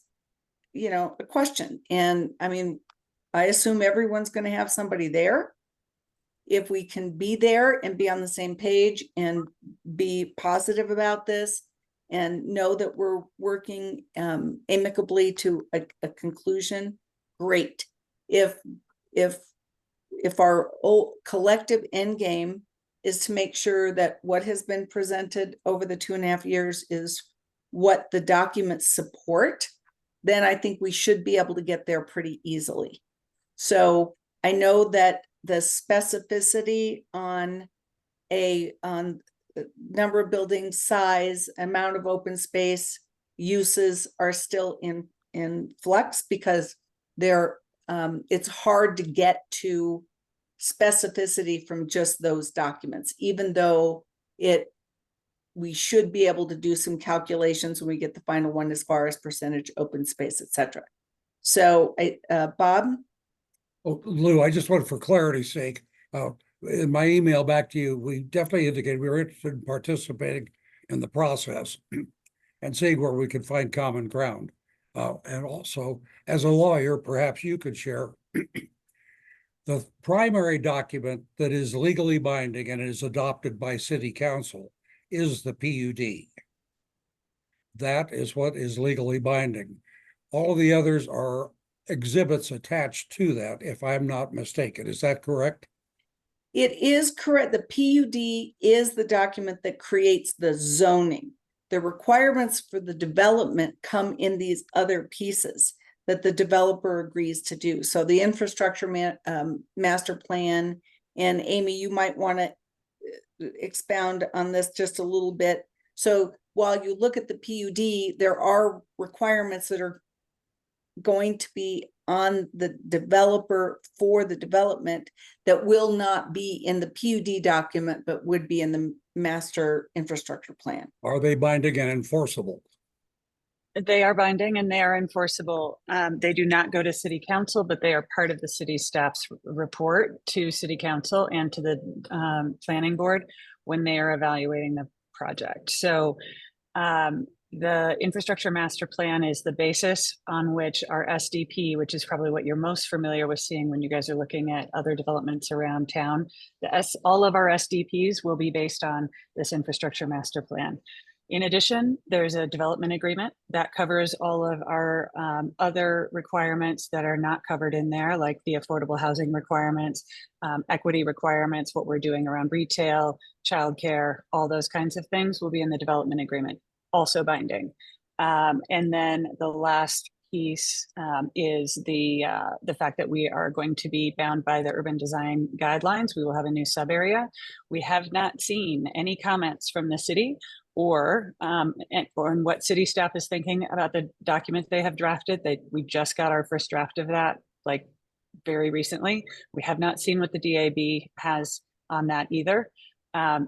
a question. And I mean, I assume everyone's going to have somebody there. If we can be there and be on the same page and be positive about this and know that we're working amicably to a conclusion, great. If our collective end game is to make sure that what has been presented over the 2.5 years is what the documents support, then I think we should be able to get there pretty easily. So I know that the specificity on number of buildings, size, amount of open space, uses are still in flux, because it's hard to get to specificity from just those documents, even though we should be able to do some calculations when we get the final one as far as percentage open space, etc. So Bob? Oh, Lou, I just wanted, for clarity's sake, in my email back to you, we definitely indicated we were interested in participating in the process and seeing where we could find common ground. And also, as a lawyer, perhaps you could share the primary document that is legally binding and is adopted by City Council is the PUD. That is what is legally binding. All of the others are exhibits attached to that, if I'm not mistaken. Is that correct? It is correct. The PUD is the document that creates the zoning. The requirements for the development come in these other pieces that the developer agrees to do. So the infrastructure master plan, and Amy, you might want to expound on this just a little bit. So while you look at the PUD, there are requirements that are going to be on the developer for the development that will not be in the PUD document, but would be in the master infrastructure plan. Are they binding and enforceable? They are binding and they are enforceable. They do not go to City Council, but they are part of the city staff's report to City Council and to the planning board when they are evaluating the project. So the infrastructure master plan is the basis on which our SDP, which is probably what you're most familiar with seeing when you guys are looking at other developments around town. All of our SDPs will be based on this infrastructure master plan. In addition, there's a development agreement that covers all of our other requirements that are not covered in there, like the affordable housing requirements, equity requirements, what we're doing around retail, childcare, all those kinds of things will be in the development agreement, also binding. And then the last piece is the fact that we are going to be bound by the urban design guidelines. We will have a new sub area. We have not seen any comments from the city or on what city staff is thinking about the document they have drafted. We just got our first draft of that, like very recently. We have not seen what the DAB has on that either.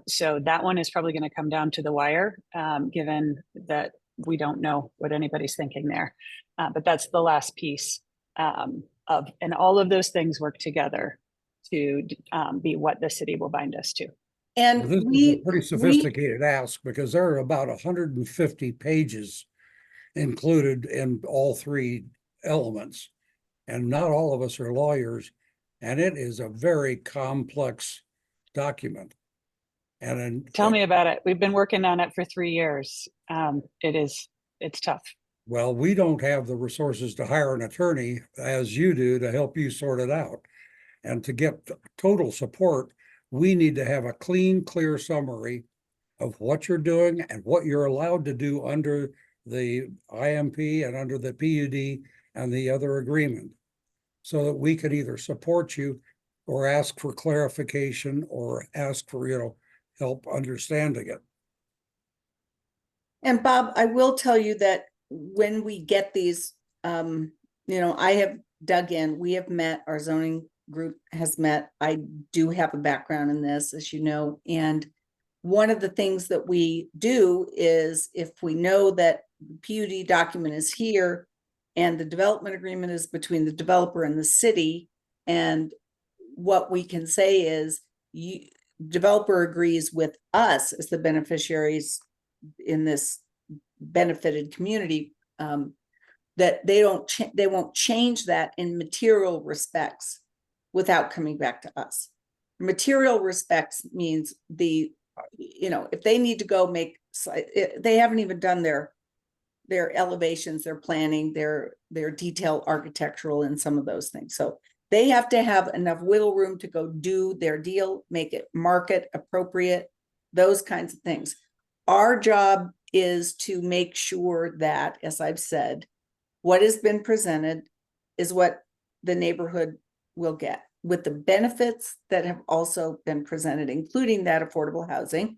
So that one is probably going to come down to the wire, given that we don't know what anybody's thinking there. But that's the last piece and all of those things work together to be what the city will bind us to. And Well, this is a pretty sophisticated ask because there are about 150 pages included in all three elements. And not all of us are lawyers, and it is a very complex document. And Tell me about it. We've been working on it for 3 years. It's tough. well, we don't have the resources to hire an attorney as you do to help you sort it out. And to get total support, we need to have a clean, clear summary of what you're doing and what you're allowed to do under the IMP and under the PUD and the other agreement, so that we could either support you or ask for clarification or ask for, help understanding it. And Bob, I will tell you that when we get these, I have dug in, we have met, our zoning group has met. I do have a background in this, as you know, and one of the things that we do is if we know that the PUD document is here and the development agreement is between the developer and the city, and what we can say is developer agrees with us as the beneficiaries in this benefited community, that they won't change that in material respects without coming back to us. Material respects means if they need to go they haven't even done their elevations, their planning, their detailed architectural and some of those things. So they have to have enough wiggle room to go do their deal, make it market appropriate, those kinds of things. Our job is to make sure that, as I've said, what has been presented is what the neighborhood will get, with the benefits that have also been presented, including that affordable housing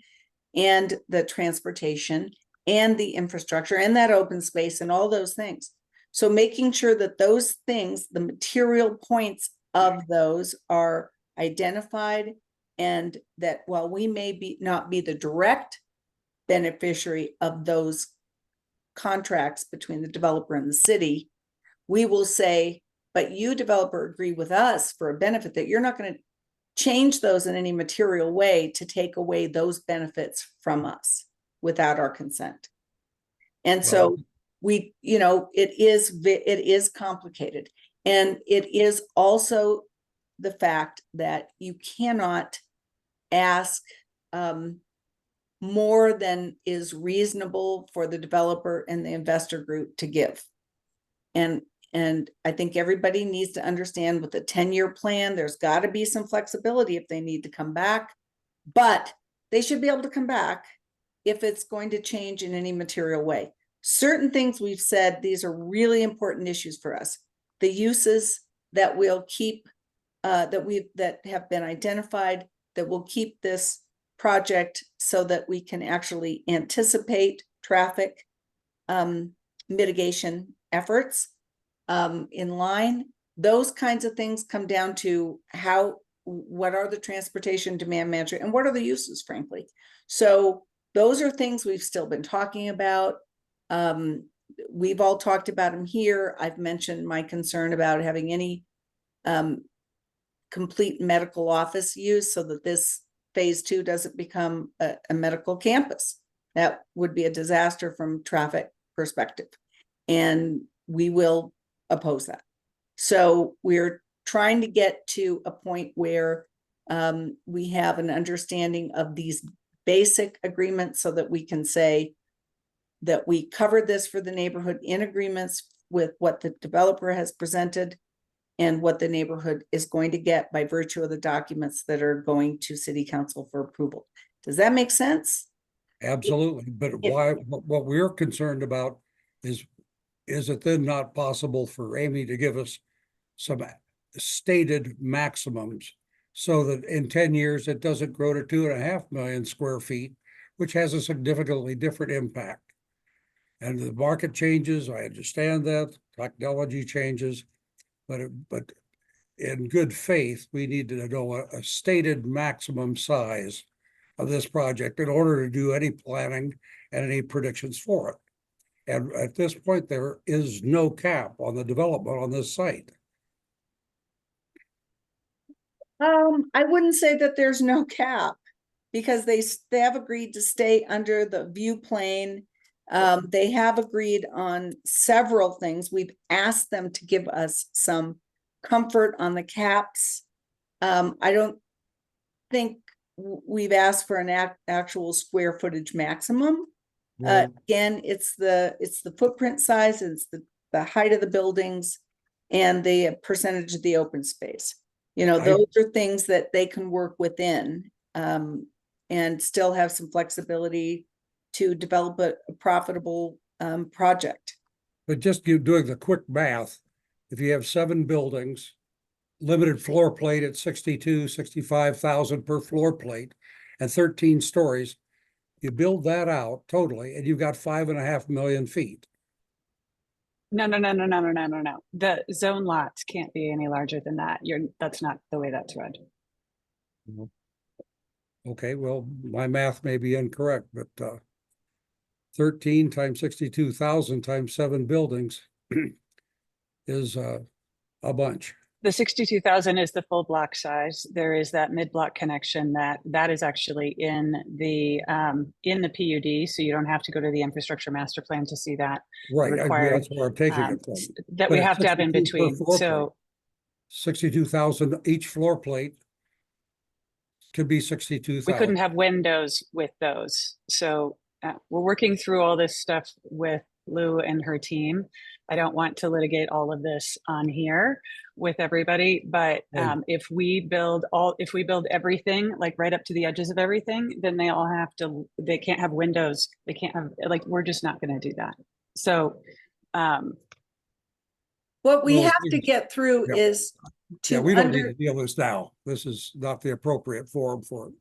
and the transportation and the infrastructure and that open space and all those things. So making sure that those things, the material points of those, are identified, and that while we may not be the direct beneficiary of those contracts between the developer and the city, we will say, but you, developer, agree with us for a benefit that you're not going to change those in any material way to take away those benefits from us without our consent. And so it is complicated. And it is also the fact that you cannot ask more than is reasonable for the developer and the investor group to give. And I think everybody needs to understand, with a 10-year plan, there's got to be some flexibility if they need to come back, but they should be able to come back if it's going to change in any material way. Certain things we've said, these are really important issues for us. The uses that we'll keep, that have been identified, that will keep this project so that we can actually anticipate traffic mitigation efforts in line. Those kinds of things come down to what are the transportation demand management and what are the uses, frankly. So those are things we've still been talking about. We've all talked about them here. I've mentioned my concern about having any complete medical office use, so that this phase 2 doesn't become a medical campus. That would be a disaster from traffic perspective, and we will oppose that. So we're trying to get to a point where we have an understanding of these basic agreements, so that we can say that we covered this for the neighborhood in agreements with what the developer has presented and what the neighborhood is going to get by virtue of the documents that are going to city council for approval. Does that make sense? Absolutely. But what we're concerned about is is it then not possible for Amy to give us some stated maximums so that in 10 years, it doesn't grow to 2.5 million square feet, which has a significantly different impact? And the market changes, I understand that, technology changes, but in good faith, we need to know a stated maximum size of this project in order to do any planning and any predictions for it. And at this point, there is no cap on the development on this site. I wouldn't say that there's no cap, because they have agreed to stay under the view plane. They have agreed on several things. We've asked them to give us some comfort on the caps. I don't think we've asked for an actual square footage maximum. Well, Again, it's the footprint size, it's the height of the buildings, and the percentage of the open space. You know, those are things that they can work within, and still have some flexibility to develop a profitable project. But just doing the quick math, if you have 7 buildings, limited floor plate at 65,000 per floor plate, and 13 stories, you build that out totally, and you've got 5.5 million feet. No. The zone lots can't be any larger than that. That's not the way that's read. Okay, well, my math may be incorrect, but 13 times 62,000 times 7 buildings is a bunch. The 62,000 is the full block size. There is that mid-block connection that is actually in the PUD, so you don't have to go to the infrastructure master plan to see that. Right, required, that's where I'm taking it from. That But we it's have to have in 62 per between. floor So plate. 62,000 each floor plate could be 62,000. we couldn't have windows with those. So we're working through all this stuff with Lou and her team. I don't want to litigate all of this on here with everybody, but if we build everything like right up to the edges of everything, then they can't have windows. They can't have, like, we're just not going to do that. So What we Well, have to get through yeah. is to we don't need to deal with this now. This is not the appropriate forum for it.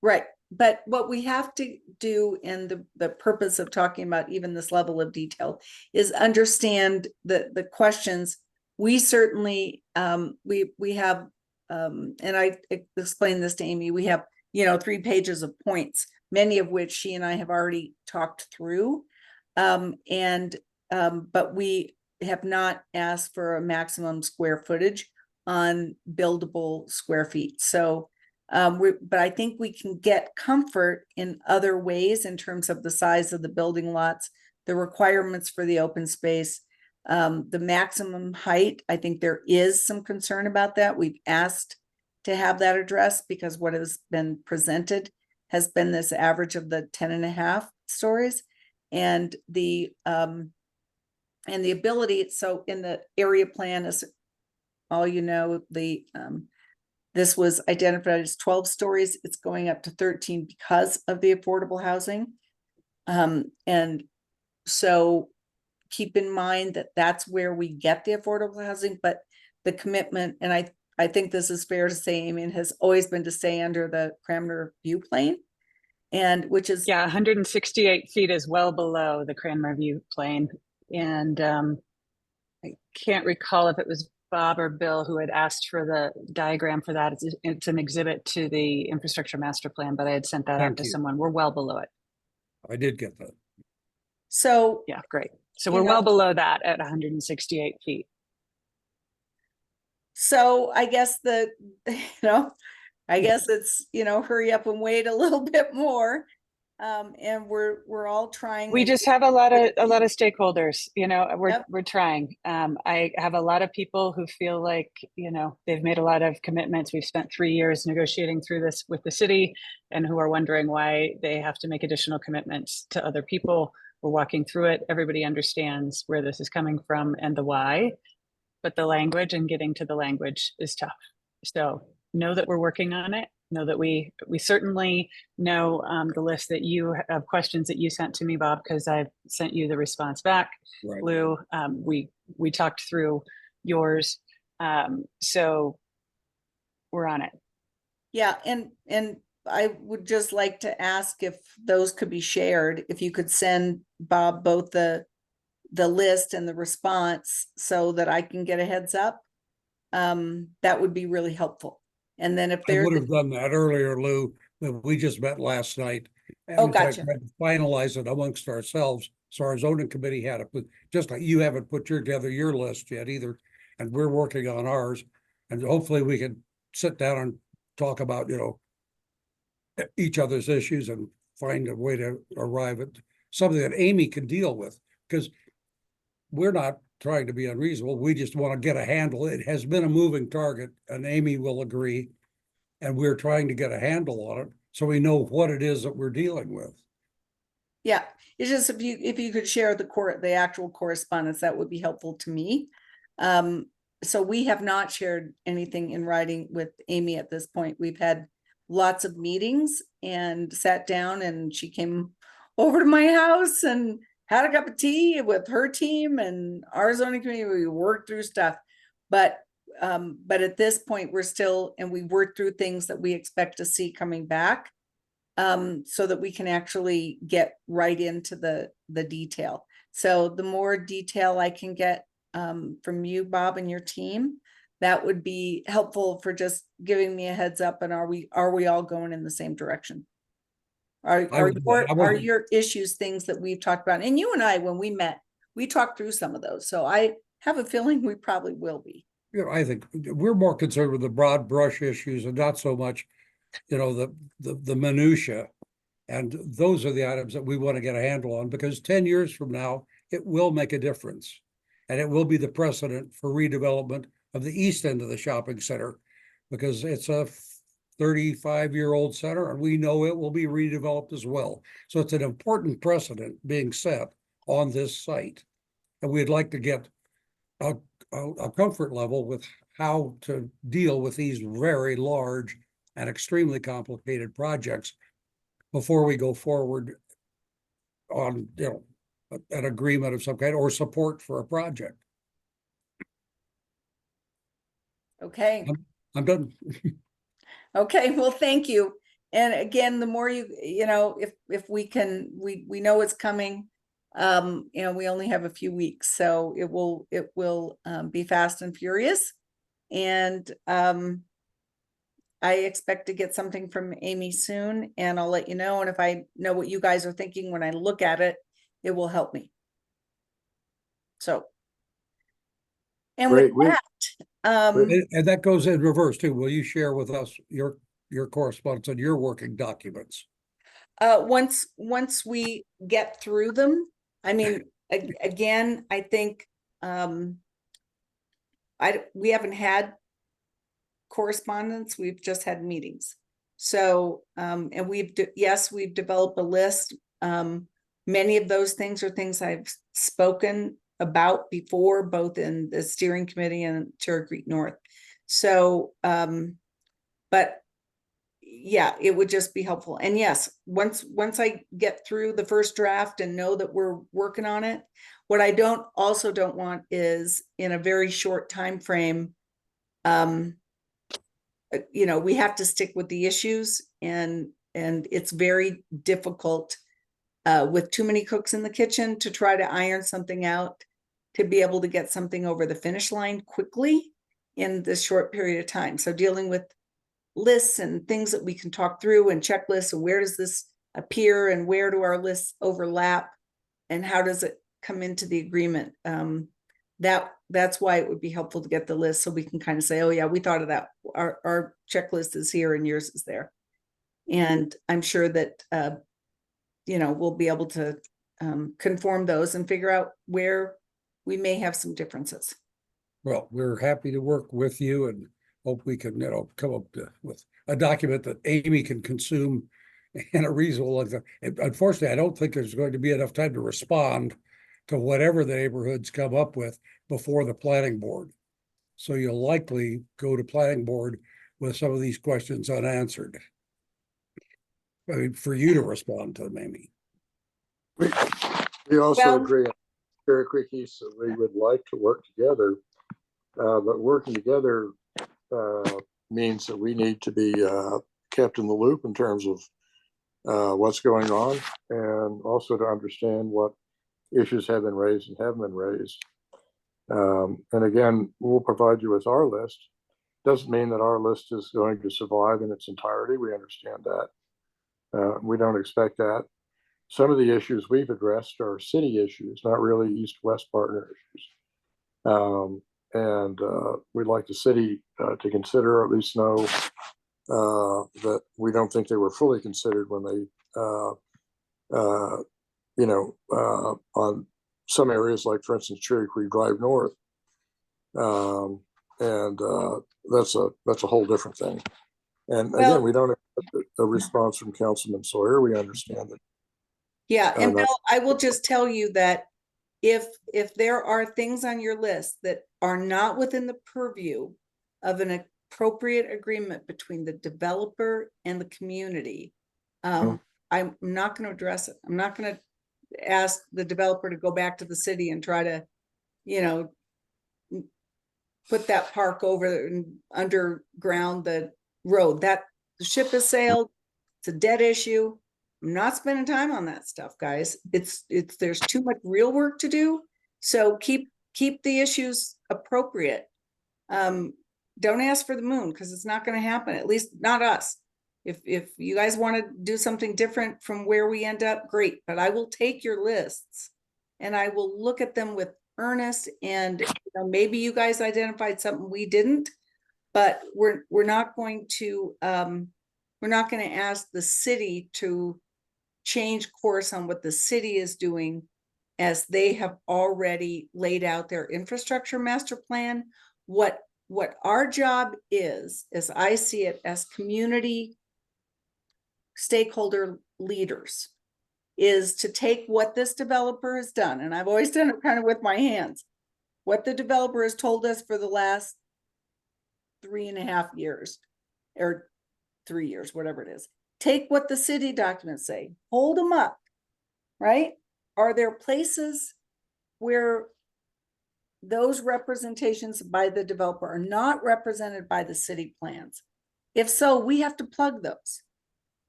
Right, but what we have to do, and the purpose of talking about even this level of detail, is understand the questions. We certainly, we have, and I explained this to Amy, we have, 3 pages of points, many of which she and I have already talked through. But we have not asked for a maximum square footage on buildable square feet. So but I think we can get comfort in other ways in terms of the size of the building lots, the requirements for the open space, the maximum height. I think there is some concern about that. We've asked to have that addressed because what has been presented has been this average of the 10.5 stories, and the ability. So in the area plan, as all this was identified as 12 stories. It's going up to 13 because of the affordable housing. And so keep in mind that that's where we get the affordable housing, but the commitment, and I think this is fair to say, Amy, has always been to stay under the Cranmer view plane, and which is 168 feet is well below the Cranmer view plane. And I can't recall if it was Bob or Bill who had asked for the diagram for that. It's an exhibit to the infrastructure master plan, but I had sent that out to someone. We're well below it. I did get that. So yeah, great. So we're well below that at 168 feet. So I guess I guess it's, hurry up and wait a little bit more. And we're all trying. We just have a lot of stakeholders, we're trying. I have a lot of people who feel like, they've made a lot of commitments. We've spent 3 years negotiating through this with the city, and who are wondering why they have to make additional commitments to other people. We're walking through it. Everybody understands where this is coming from and the why, but the language and getting to the language is tough. So know that we're working on it. know that we certainly know the list that you have questions that you sent to me, Bob, because I've sent you the response back. Right. Lou, we talked through yours, so we're on it. Yeah, and I would just like to ask if those could be shared, if you could send Bob both the list and the response so that I can get a heads up. That would be really helpful. And then if I there's, would have done that earlier, Lou, but we just met last night. Oh, and tried gotcha. to finalize it amongst ourselves. So our zoning committee had it, but just like you haven't put together your list yet either. And we're working on ours. And hopefully we can sit down and talk about, each other's issues and find a way to arrive at something that Amy can deal with. Because we're not trying to be unreasonable. We just want to get a handle. It has been a moving target, and Amy will agree. And we're trying to get a handle on it so we know what it is that we're dealing with. yeah, it's just if you could share the actual correspondence, that would be helpful to me. So we have not shared anything in writing with Amy at this point. We've had lots of meetings and sat down, and she came over to my house and had a cup of tea with her team and our zoning committee. We worked through stuff, but at this point we worked through things that we expect to see coming back, so that we can actually get right into the detail. So the more detail I can get from you, Bob, and your team, that would be helpful for just giving me a heads up. And are we all going in the same direction? Are your issues things that we've talked about? And you and I, when we met, we talked through some of those. So I have a feeling we probably will be. I think we're more concerned with the broad brush issues and not so much, the minutia. And those are the items that we want to get a handle on, because 10 years from now, it will make a difference. And it will be the precedent for redevelopment of the east end of the shopping center, because it's a 35-year-old center and we know it will be redeveloped as well. So it's an important precedent being set on this site. And we'd like to get a comfort level with how to deal with these very large and extremely complicated projects before we go forward on, an agreement of some kind or support for a project. Okay. I'm done. Okay, well, thank you. And again, the more if we can, we know it's coming. We only have a few weeks, so it will be fast and furious. And I expect to get something from Amy soon, and I'll let you know. And if I know what you guys are thinking when I look at it, it will help me. So. And Great. with that, And that goes in reverse too. Will you share with us your correspondence and your working documents? once we get through them, I mean, again, I think we haven't had correspondence, we've just had meetings. So and we've developed a list. Many of those things are things I've spoken about before, both in the steering committee and Cherry Creek North. So but yeah, it would just be helpful. And yes, once I get through the first draft and know that we're working on it, what I don't want is in a very short time frame, we have to stick with the issues, and it's very difficult with too many cooks in the kitchen to try to iron something out, to be able to get something over the finish line quickly in this short period of time. So dealing with lists and things that we can talk through, and checklists, and where does this appear, and where do our lists overlap, and how does it come into the agreement? That's why it would be helpful to get the list, so we can kind of say, oh yeah, we thought of that. Our checklist is here and yours is there. And I'm sure that we'll be able to conform those and figure out where we may have some differences. Well, we're happy to work with you and hope we can, come up with a document that Amy can consume in a reasonable length. Unfortunately, I don't think there's going to be enough time to respond to whatever the neighborhoods come up with before the planning board. So you'll likely go to planning board with some of these questions unanswered. I mean, for you to respond to them, Amy. We also Well- agree on Cherry Creek East that we would like to work together. But working together means that we need to be kept in the loop in terms of what's going on, and also to understand what issues have been raised and haven't been raised. And again, we'll provide you with our list. Doesn't mean that our list is going to survive in its entirety. We understand that. We don't expect that. Some of the issues we've addressed are city issues, not really east-west partner issues. And we'd like the city to consider, or at least know that we don't think they were fully considered when they, on some areas, like for instance, Cherry Creek Drive North. And that's a whole different thing. And Well- again, we don't expect a response from Councilman Sawyer. We understand that. Yeah, and that- Bill, I will just tell you that if there are things on your list that are not within the purview of an appropriate agreement between the developer and the community, I'm not going to address it. I'm not going to ask the developer to go back to the city and try to, put that park over and underground the road. That the ship has sailed. It's a dead issue. I'm not spending time on that stuff, guys. There's too much real work to do. So keep the issues appropriate. Don't ask for the moon, because it's not going to happen, at least not us. If you guys want to do something different from where we end up, great. But I will take your lists and I will look at them with earnest, and maybe you guys identified something we didn't, but we're not going to ask the city to change course on what the city is doing, as they have already laid out their infrastructure master plan. What our job is, as I see it, as community stakeholder leaders, is to take what this developer has done, and I've always done it kind of with my hands, what the developer has told us for the last 3.5 years, or 3 years, whatever it is. Take what the city documents say, hold them up, right? Are there places where those representations by the developer are not represented by the city plans? If so, we have to plug those.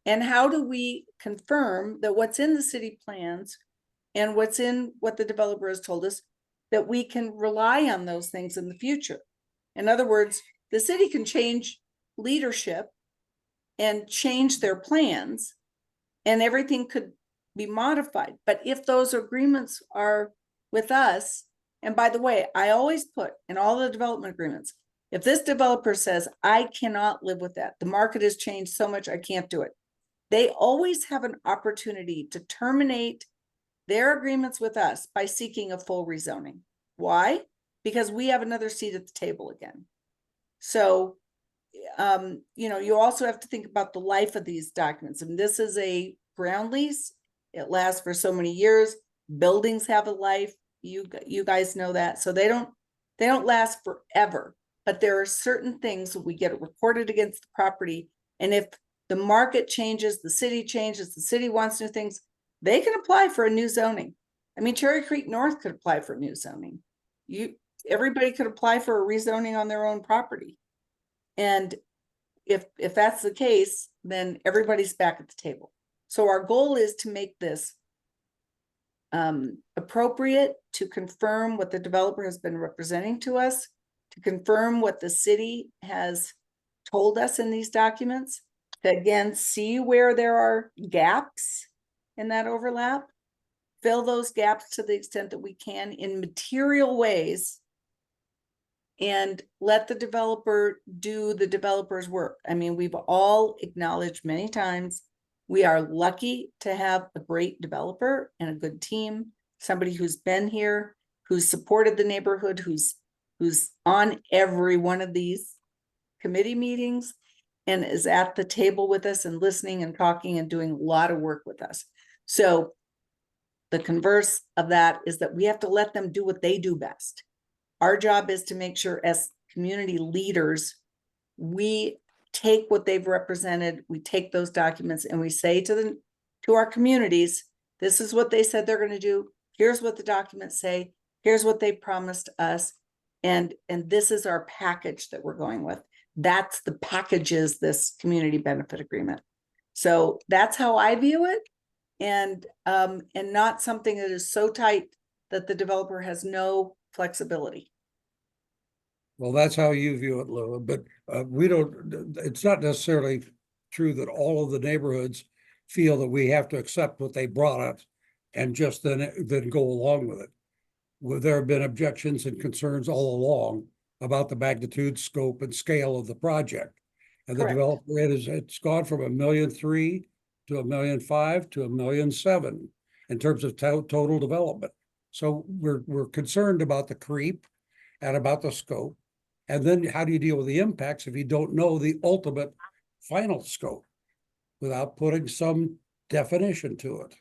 And how do we confirm that what's in the city plans and what's in what the developer has told us, that we can rely on those things in the future? In other words, the city can change leadership and change their plans, and everything could be modified. But if those agreements are with us, and by the way, I always put in all the development agreements, if this developer says, I cannot live with that, the market has changed so much, I can't do it, they always have an opportunity to terminate their agreements with us by seeking a full rezoning. Why? Because we have another seat at the table again. So, you also have to think about the life of these documents. And this is a ground lease. It lasts for so many years. Buildings have a life. You guys know that. So they don't last forever, but there are certain things that we get recorded against the property. And if the market changes, the city changes, the city wants new things, they can apply for a new zoning. I mean, Cherry Creek North could apply for new zoning. Everybody could apply for a rezoning on their own property. And if that's the case, then everybody's back at the table. So our goal is to make this appropriate, to confirm what the developer has been representing to us, to confirm what the city has told us in these documents, to again see where there are gaps in that overlap, fill those gaps to the extent that we can in material ways, and let the developer do the developer's work. I mean, we've all acknowledged many times, we are lucky to have a great developer and a good team, somebody who's been here, who's supported the neighborhood, who's on every one of these committee meetings and is at the table with us and listening and talking and doing a lot of work with us. So the converse of that is that we have to let them do what they do best. Our job is to make sure, as community leaders, we take what they've represented, we take those documents and we say to our communities, this is what they said they're going to do. Here's what the documents say. Here's what they promised us. And this is our package that we're going with. That's the packages, this community benefit agreement. So that's how I view it. And not something that is so tight that the developer has no flexibility. Well, that's how you view it, Lou, but we don't, it's not necessarily true that all of the neighborhoods feel that we have to accept what they brought us and just then go along with it. Well, there have been objections and concerns all along about the magnitude, scope, and scale of the project. And the Correct. developer, it's gone from 1.3 million to 1.5 million to 1.7 million in terms of total development. So we're concerned about the creep and about the scope. And then how do you deal with the impacts if you don't know the ultimate final scope without putting some definition to it?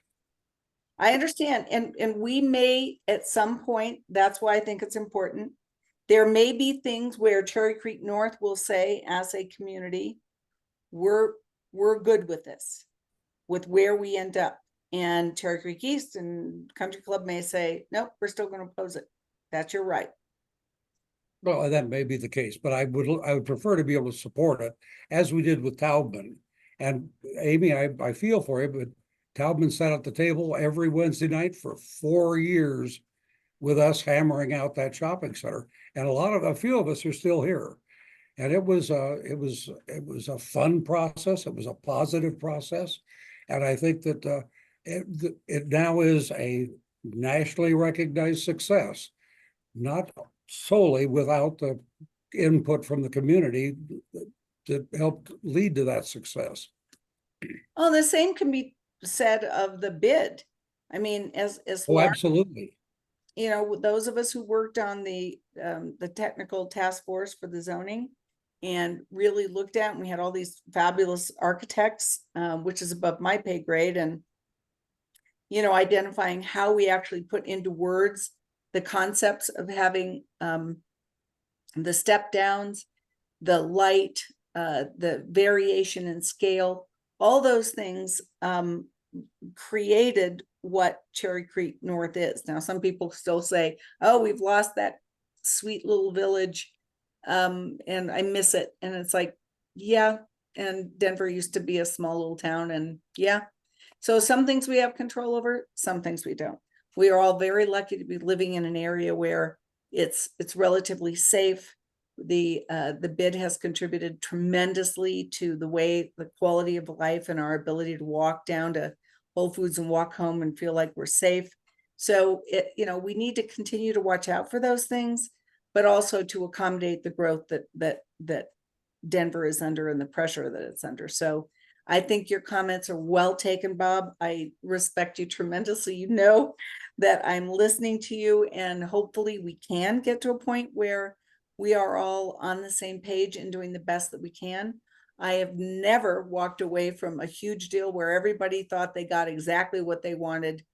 I understand. And we may at some point, that's why I think it's important. There may be things where Cherry Creek North will say as a community, we're good with this, with where we end up. And Cherry Creek East and Country Club may say, nope, we're still going to oppose it. That's your right. Well, that may be the case, but I would prefer to be able to support it as we did with Taubman. And Amy, I feel for you, but Taubman sat at the table every Wednesday night for 4 years with us hammering out that shopping center. And a few of us are still here. And it was a fun process. It was a positive process. And I think that it now is a nationally recognized success, not solely without the input from the community that helped lead to that success. Oh, the same can be said of the bid. I mean, as Oh, far, absolutely. you know, those of us who worked on the technical task force for the zoning and really looked at, and we had all these fabulous architects, which is above my pay grade, and, you know, identifying how we actually put into words the concepts of having the step downs, the light, the variation in scale, all those things created what Cherry Creek North is. Now, some people still say, oh, we've lost that sweet little village and I miss it. And it's like, yeah, and Denver used to be a small little town, and yeah. So some things we have control over, some things we don't. We are all very lucky to be living in an area where it's relatively safe. The bid has contributed tremendously to the quality of life and our ability to walk down to Whole Foods and walk home and feel like we're safe. So we need to continue to watch out for those things, but also to accommodate the growth that Denver is under and the pressure that it's under. So I think your comments are well taken, Bob. I respect you tremendously. You know that I'm listening to you, and hopefully we can get to a point where we are all on the same page and doing the best that we can. I have never walked away from a huge deal where everybody thought they got exactly what they wanted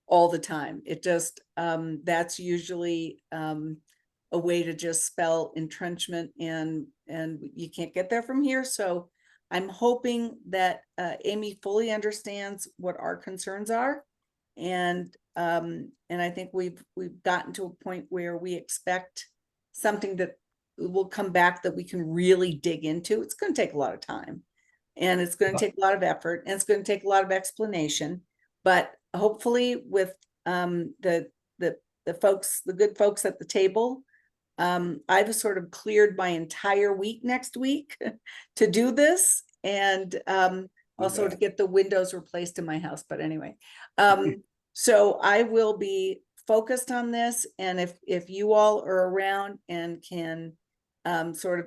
all the time. It just, that's usually a way to just spell entrenchment, and you can't get there from here. So I'm hoping that Amy fully understands what our concerns are. And I think we've gotten to a point where we expect something that will come back that we can really dig into. It's going to take a lot of time, and it's going to take a lot of effort, and it's going to take a lot of explanation. But hopefully with the folks, the good folks at the table, I've sort of cleared my entire week next week to do this, and also to get the windows replaced in my house. But anyway, so I will be focused on this. And if you all are around and can sort of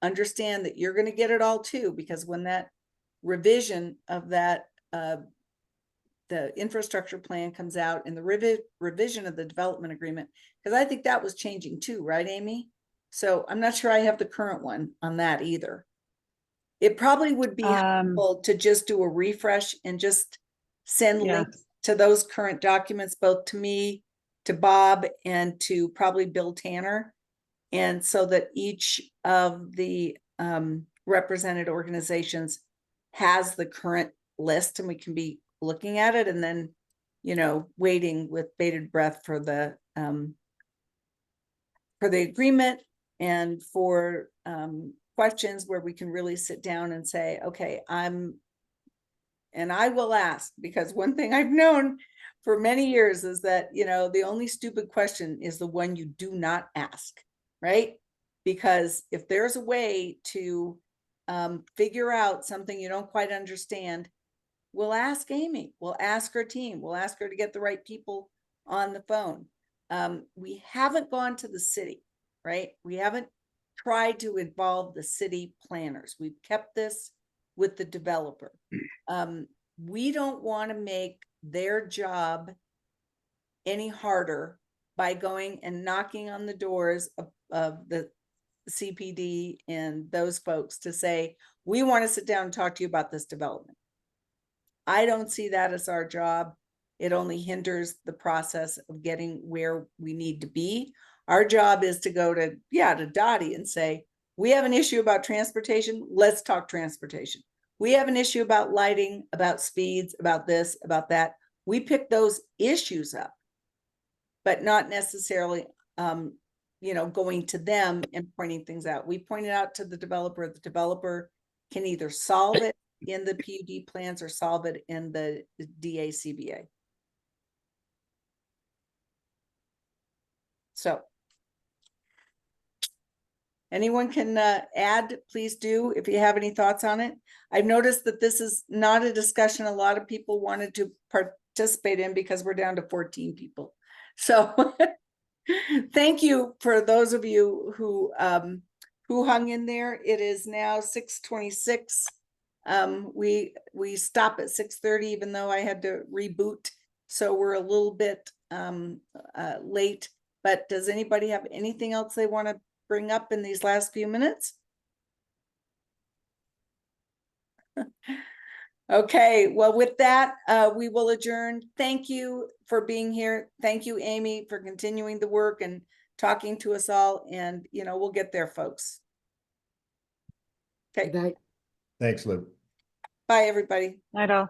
understand that you're going to get it all too, because when that revision of that the infrastructure plan comes out and the revision of the development agreement, because I think that was changing too, right, Amy? So I'm not sure I have the current one on that either. It probably would be helpful to just do a refresh and just send links to those current documents, both to me, to Bob, and to probably Bill Tanner. And so that each of the represented organizations has the current list, and we can be looking at it and then, you know, waiting with bated breath for the agreement and for questions where we can really sit down and say, okay, and I will ask, because one thing I've known for many years is that, you know, the only stupid question is the one you do not ask, right? Because if there's a way to figure out something you don't quite understand, we'll ask Amy, we'll ask her team, we'll ask her to get the right people on the phone. We haven't gone to the city, right? We haven't tried to involve the city planners. We've kept this with the developer. We don't want to make their job any harder by going and knocking on the doors of the CPD and those folks to say, we want to sit down and talk to you about this development. I don't see that as our job. It only hinders the process of getting where we need to be. Our job is to go to Dottie and say, we have an issue about transportation. Let's talk transportation. We have an issue about lighting, about speeds, about this, about that. We pick those issues up, but not necessarily, you know, going to them and pointing things out. We point it out to the developer. The developer can either solve it in the PUD plans or solve it in the DACBA. So anyone can add, please do, if you have any thoughts on it. I've noticed that this is not a discussion a lot of people wanted to participate in because we're down to 14 people. So thank you for those of you who hung in there. It is now 6:26. We stop at 6:30, even though I had to reboot. So we're a little bit late, but does anybody have anything else they want to bring up in these last few minutes? Okay, well, with that, we will adjourn. Thank you for being here. Thank you, Amy, for continuing the work and talking to us all. And, you know, we'll get there, folks. Okay, Good night. Thanks, Lou. bye, everybody. Night all.